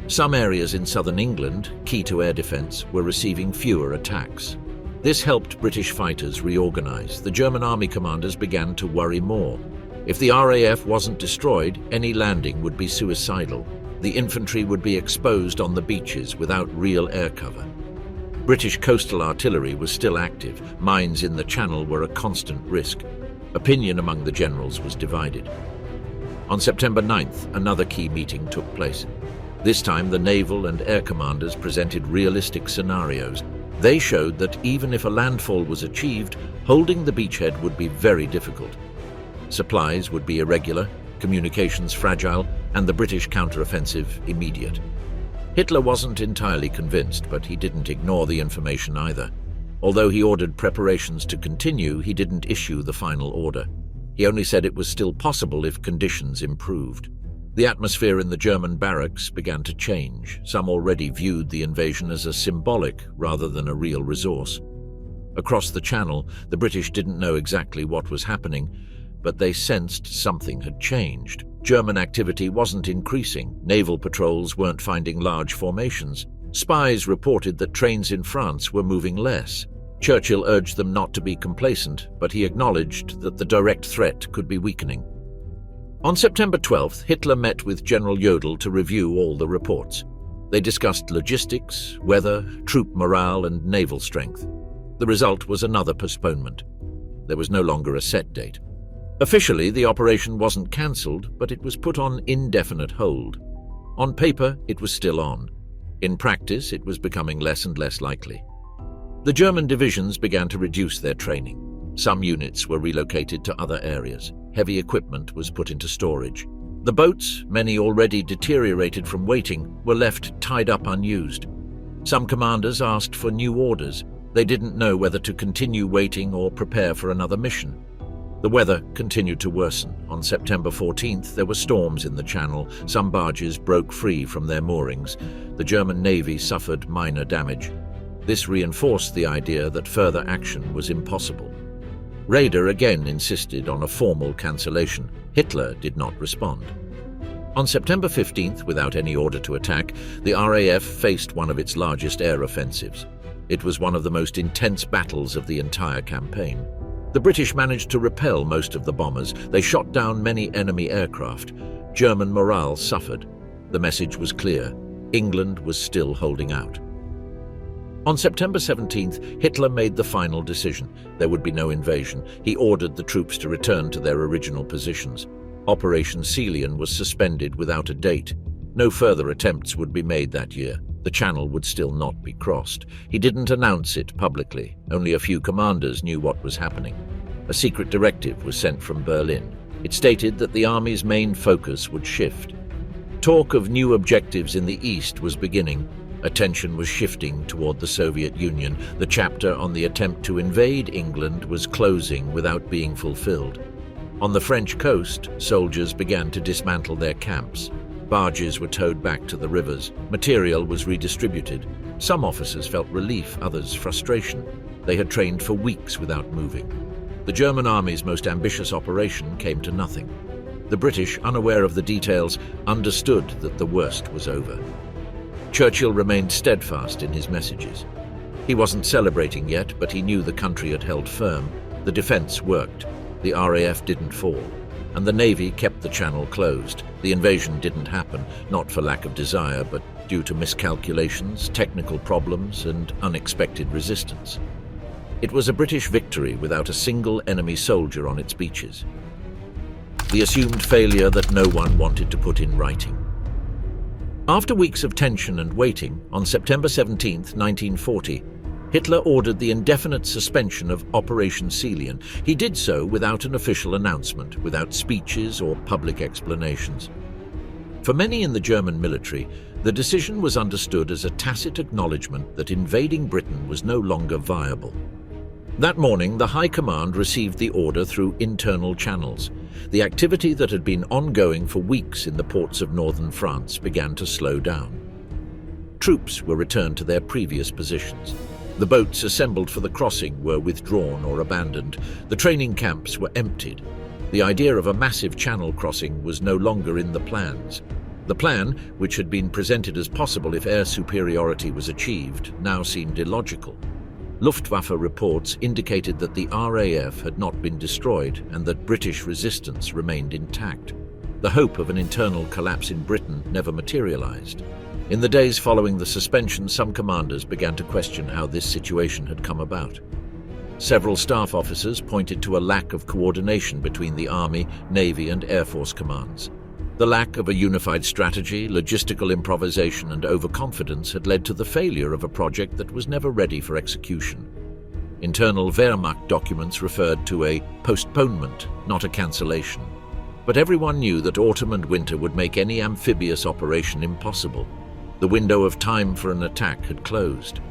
Some areas in southern England, key to air defense, were receiving fewer attacks. This helped British fighters reorganize. The German army commanders began to worry more. If the RAF wasn't destroyed, any landing would be suicidal. The infantry would be exposed on the beaches without real air cover. British coastal artillery was still active. Mines in the Channel were a constant risk. Opinion among the generals was divided. On September 9th, another key meeting took place. This time, the naval and air commanders presented realistic scenarios. They showed that even if a landfall was achieved, holding the beachhead would be very difficult. Supplies would be irregular, communications fragile, and the British counteroffensive immediate. Hitler wasn't entirely convinced, but he didn't ignore the information either. Although he ordered preparations to continue, he didn't issue the final order. He only said it was still possible if conditions improved. The atmosphere in the German barracks began to change. Some already viewed the invasion as a symbolic rather than a real resource. Across the Channel, the British didn't know exactly what was happening, but they sensed something had changed. German activity wasn't increasing. Naval patrols weren't finding large formations. Spies reported that trains in France were moving less. Churchill urged them not to be complacent, but he acknowledged that the direct threat could be weakening. On September 12th, Hitler met with General Jodl to review all the reports. They discussed logistics, weather, troop morale, and naval strength. The result was another postponement. There was no longer a set date. Officially, the operation wasn't cancelled, but it was put on indefinite hold. On paper, it was still on. In practice, it was becoming less and less likely. The German divisions began to reduce their training. Some units were relocated to other areas. Heavy equipment was put into storage. The boats, many already deteriorated from waiting, were left tied up unused. Some commanders asked for new orders. They didn't know whether to continue waiting or prepare for another mission. The weather continued to worsen. On September 14th, there were storms in the Channel. Some barges broke free from their moorings. The German Navy suffered minor damage. This reinforced the idea that further action was impossible. Raeder again insisted on a formal cancellation. Hitler did not respond. On September 15th, without any order to attack, the RAF faced one of its largest air offensives. It was one of the most intense battles of the entire campaign. The British managed to repel most of the bombers. They shot down many enemy aircraft. German morale suffered. The message was clear. England was still holding out. On September 17th, Hitler made the final decision. There would be no invasion. He ordered the troops to return to their original positions. Operation Celian was suspended without a date. No further attempts would be made that year. The Channel would still not be crossed. He didn't announce it publicly. Only a few commanders knew what was happening. A secret directive was sent from Berlin. It stated that the army's main focus would shift. Talk of new objectives in the east was beginning. Attention was shifting toward the Soviet Union. The chapter on the attempt to invade England was closing without being fulfilled. On the French coast, soldiers began to dismantle their camps. Barges were towed back to the rivers. Material was redistributed. Some officers felt relief, others frustration. They had trained for weeks without moving. The German army's most ambitious operation came to nothing. The British, unaware of the details, understood that the worst was over. Churchill remained steadfast in his messages. He wasn't celebrating yet, but he knew the country had held firm. The defense worked. The RAF didn't fall. And the Navy kept the channel closed. The invasion didn't happen, not for lack of desire, but due to miscalculations, technical problems, and unexpected resistance. It was a British victory without a single enemy soldier on its beaches. The assumed failure that no one wanted to put in writing. After weeks of tension and waiting, on September 17, 1940, Hitler ordered the indefinite suspension of Operation Celian. He did so without an official announcement, without speeches or public explanations. For many in the German military, the decision was understood as a tacit acknowledgement that invading Britain was no longer viable. That morning, the High Command received the order through internal channels. The activity that had been ongoing for weeks in the ports of northern France began to slow down. Troops were returned to their previous positions. The boats assembled for the crossing were withdrawn or abandoned. The training camps were emptied. The idea of a massive channel crossing was no longer in the plans. The plan, which had been presented as possible if air superiority was achieved, now seemed illogical. Luftwaffe reports indicated that the RAF had not been destroyed and that British resistance remained intact. The hope of an internal collapse in Britain never materialized. In the days following the suspension, some commanders began to question how this situation had come about. Several staff officers pointed to a lack of coordination between the Army, Navy, and Air Force commands. The lack of a unified strategy, logistical improvisation, and overconfidence had led to the failure of a project that was never ready for execution. Internal Wehrmacht documents referred to a postponement, not a cancellation. But everyone knew that autumn and winter would make any amphibious operation impossible. The window of time for an attack had closed.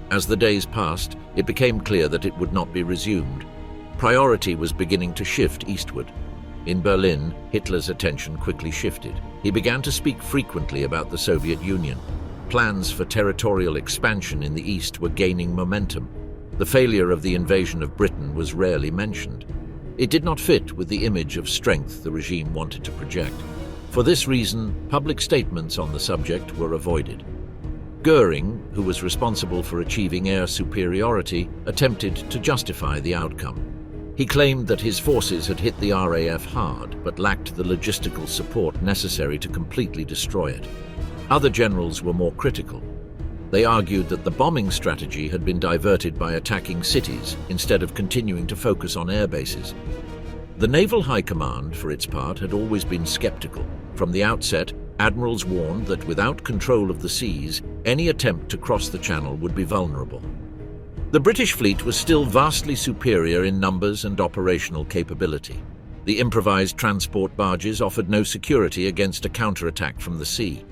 As the days passed, it became clear that it would not be resumed. Priority was beginning to shift eastward. In Berlin, Hitler's attention quickly shifted. He began to speak frequently about the Soviet Union. Plans for territorial expansion in the east were gaining momentum. The failure of the invasion of Britain was rarely mentioned. It did not fit with the image of strength the regime wanted to project. For this reason, public statements on the subject were avoided. Goering, who was responsible for achieving air superiority, attempted to justify the outcome. He claimed that his forces had hit the RAF hard, but lacked the logistical support necessary to completely destroy it. Other generals were more critical. They argued that the bombing strategy had been diverted by attacking cities instead of continuing to focus on air bases. The Naval High Command, for its part, had always been skeptical. From the outset, admirals warned that without control of the seas, any attempt to cross the channel would be vulnerable. The British fleet was still vastly superior in numbers and operational capability. The improvised transport barges offered no security against a counterattack from the sea.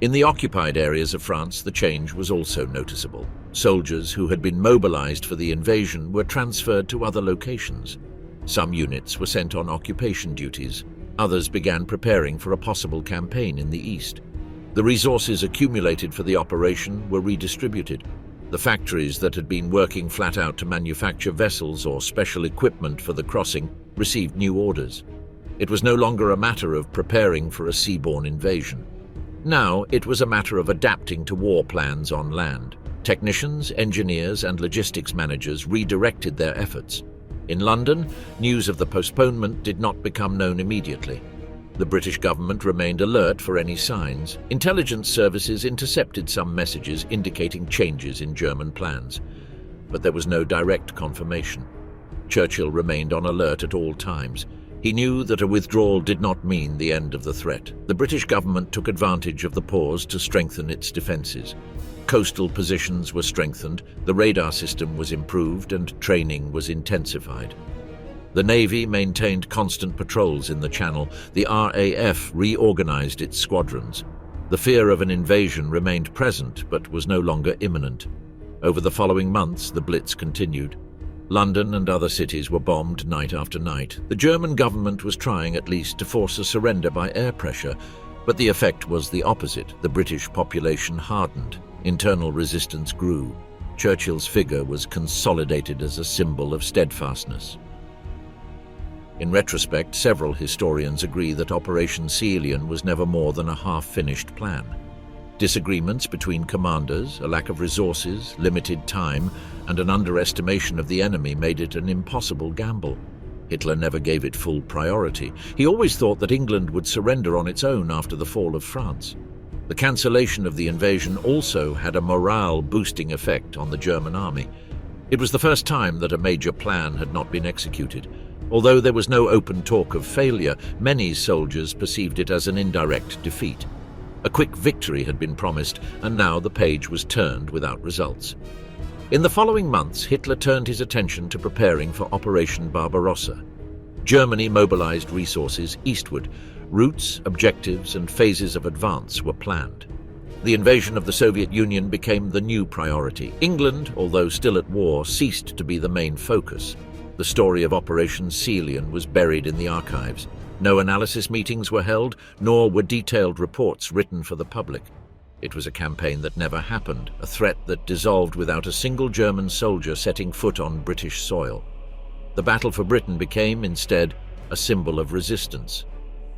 In the occupied areas of France, the change was also noticeable. Soldiers who had been mobilized for the invasion were transferred to other locations. Some units were sent on occupation duties. Others began preparing for a possible campaign in the east. The resources accumulated for the operation were redistributed. The factories that had been working flat out to manufacture vessels or special equipment for the crossing received new orders. It was no longer a matter of preparing for a seaborne invasion. Now it was a matter of adapting to war plans on land. Technicians, engineers, and logistics managers redirected their efforts. In London, news of the postponement did not become known immediately. The British government remained alert for any signs. Intelligence services intercepted some messages indicating changes in German plans, but there was no direct confirmation. Churchill remained on alert at all times. He knew that a withdrawal did not mean the end of the threat. The British government took advantage of the pause to strengthen its defences. Coastal positions were strengthened, the radar system was improved, and training was intensified. The Navy maintained constant patrols in the Channel. The RAF reorganized its squadrons. The fear of an invasion remained present but was no longer imminent. Over the following months, the Blitz continued. London and other cities were bombed night after night. The German government was trying at least to force a surrender by air pressure, but the effect was the opposite. The British population hardened. Internal resistance grew. Churchill's figure was consolidated as a symbol of steadfastness. In retrospect, several historians agree that Operation Escalating was never more than a half-finished plan. Disagreements between commanders, a lack of resources, limited time, and an underestimation of the enemy made it an impossible gamble. Hitler never gave it full priority. He always thought that England would surrender on its own after the fall of France. The cancellation of the invasion also had a morale-boosting effect on the German army. It was the first time that a major plan had not been executed. Although there was no open talk of failure, many soldiers perceived it as an indirect defeat. A quick victory had been promised, and now the page was turned without results. In the following months, Hitler turned his attention to preparing for Operation Barbarossa. Germany mobilized resources eastward. Routes, objectives, and phases of advance were planned. The invasion of the Soviet Union became the new priority. England, although still at war, ceased to be the main focus. The story of Operation Escalating was buried in the archives. No analysis meetings were held, nor were detailed reports written for the public. It was a campaign that never happened, a threat that dissolved without a single German soldier setting foot on British soil. The battle for Britain became, instead, a symbol of resistance.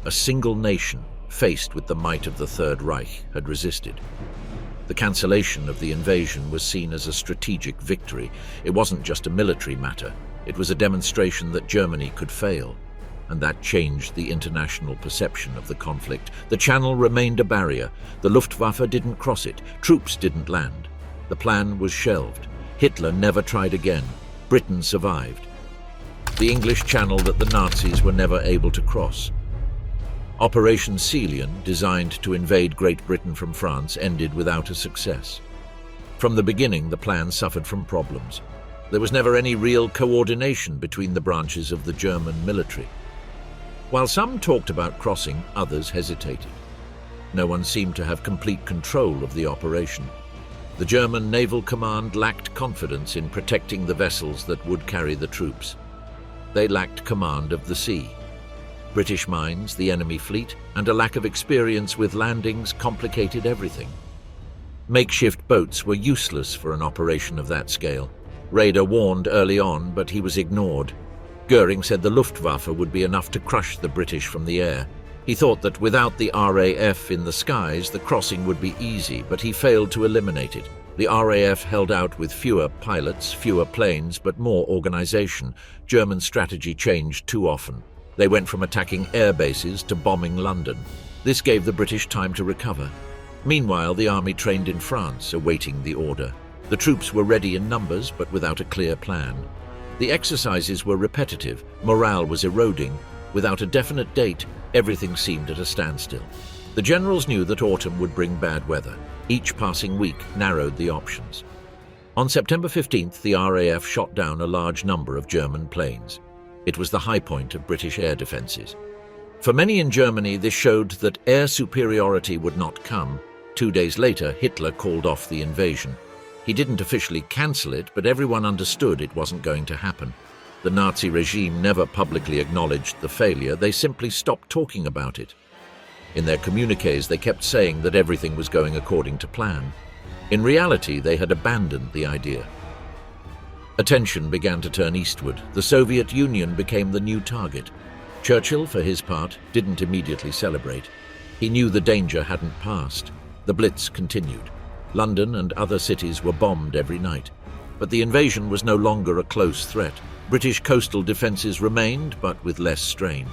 A single nation, faced with the might of the Third Reich, had resisted. The cancellation of the invasion was seen as a strategic victory. It wasn't just a military matter. It was a demonstration that Germany could fail. And that changed the international perception of the conflict. The Channel remained a barrier. The Luftwaffe didn't cross it. Troops didn't land. The plan was shelved. Hitler never tried again. Britain survived. The English Channel that the Nazis were never able to cross. Operation Escalating, designed to invade Great Britain from France, ended without a success. From the beginning, the plan suffered from problems. There was never any real coordination between the branches of the German military. While some talked about crossing, others hesitated. No one seemed to have complete control of the operation. The German Naval Command lacked confidence in protecting the vessels that would carry the troops. They lacked command of the sea. British mines, the enemy fleet, and a lack of experience with landings complicated everything. Makeshift boats were useless for an operation of that scale. Raeder warned early on, but he was ignored. Goering said the Luftwaffe would be enough to crush the British from the air. He thought that without the RAF in the skies, the crossing would be easy, but he failed to eliminate it. The RAF held out with fewer pilots, fewer planes, but more organization. German strategy changed too often. They went from attacking air bases to bombing London. This gave the British time to recover. Meanwhile, the army trained in France, awaiting the order. The troops were ready in numbers, but without a clear plan. The exercises were repetitive, morale was eroding. Without a definite date, everything seemed at a standstill. The generals knew that autumn would bring bad weather. Each passing week narrowed the options. On September 15th, the RAF shot down a large number of German planes. It was the high point of British air defences. For many in Germany, this showed that air superiority would not come. 2 days later, Hitler called off the invasion. He didn't officially cancel it, but everyone understood it wasn't going to happen. The Nazi regime never publicly acknowledged the failure, they simply stopped talking about it. In their communiques, they kept saying that everything was going according to plan. In reality, they had abandoned the idea. Attention began to turn eastward. The Soviet Union became the new target. Churchill, for his part, didn't immediately celebrate. He knew the danger hadn't passed. The Blitz continued. London and other cities were bombed every night. But the invasion was no longer a close threat. British coastal defences remained, but with less strain.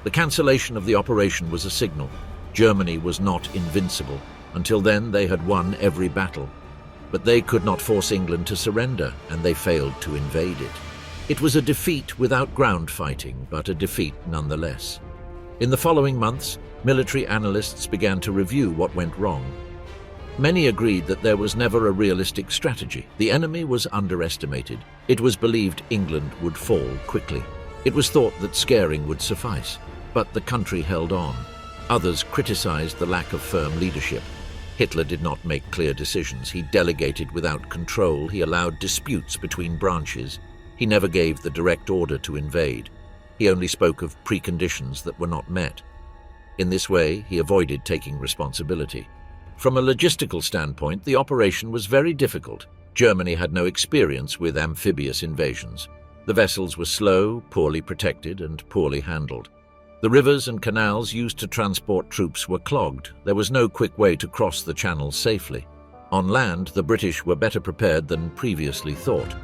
The cancellation of the operation was a signal. Germany was not invincible. Until then, they had won every battle. But they could not force England to surrender, and they failed to invade it. It was a defeat without ground fighting, but a defeat nonetheless. In the following months, military analysts began to review what went wrong. Many agreed that there was never a realistic strategy. The enemy was underestimated. It was believed England would fall quickly. It was thought that scaring would suffice, but the country held on. Others criticized the lack of firm leadership. Hitler did not make clear decisions. He delegated without control. He allowed disputes between branches. He never gave the direct order to invade. He only spoke of preconditions that were not met. In this way, he avoided taking responsibility. From a logistical standpoint, the operation was very difficult. Germany had no experience with amphibious invasions. The vessels were slow, poorly protected, and poorly handled. The rivers and canals used to transport troops were clogged. There was no quick way to cross the channel safely. On land, the British were better prepared than previously thought.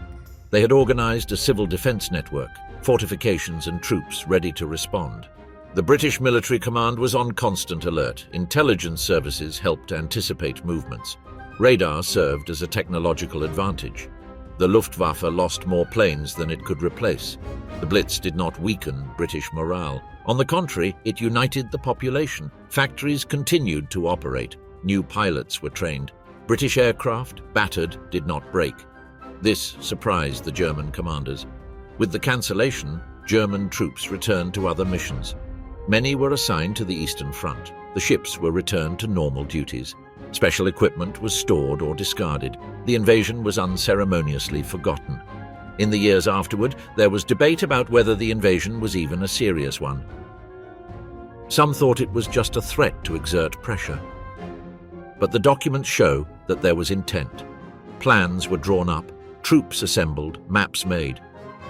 They had organized a civil defense network, fortifications and troops ready to respond. The British military command was on constant alert. Intelligence services helped anticipate movements. Radar served as a technological advantage. The Luftwaffe lost more planes than it could replace. The Blitz did not weaken British morale. On the contrary, it united the population. Factories continued to operate. New pilots were trained. British aircraft, battered, did not break. This surprised the German commanders. With the cancellation, German troops returned to other missions. Many were assigned to the Eastern Front. The ships were returned to normal duties. Special equipment was stored or discarded. The invasion was unceremoniously forgotten. In the years afterward, there was debate about whether the invasion was even a serious one. Some thought it was just a threat to exert pressure. But the documents show that there was intent. Plans were drawn up, troops assembled, maps made.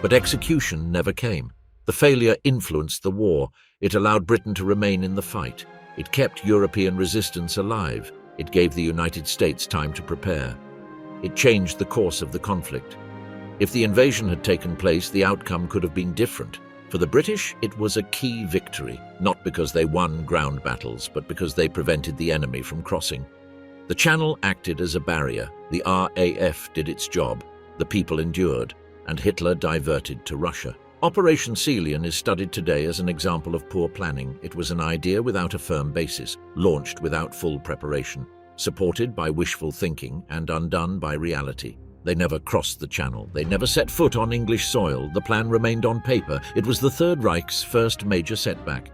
But execution never came. The failure influenced the war. It allowed Britain to remain in the fight. It kept European resistance alive. It gave the United States time to prepare. It changed the course of the conflict. If the invasion had taken place, the outcome could have been different. For the British, it was a key victory, not because they won ground battles, but because they prevented the enemy from crossing. The Channel acted as a barrier. The RAF did its job. The people endured, and Hitler diverted to Russia. Operation Celian is studied today as an example of poor planning. It was an idea without a firm basis, launched without full preparation, supported by wishful thinking and undone by reality. They never crossed the Channel. They never set foot on English soil. The plan remained on paper. It was the Third Reich's first major setback.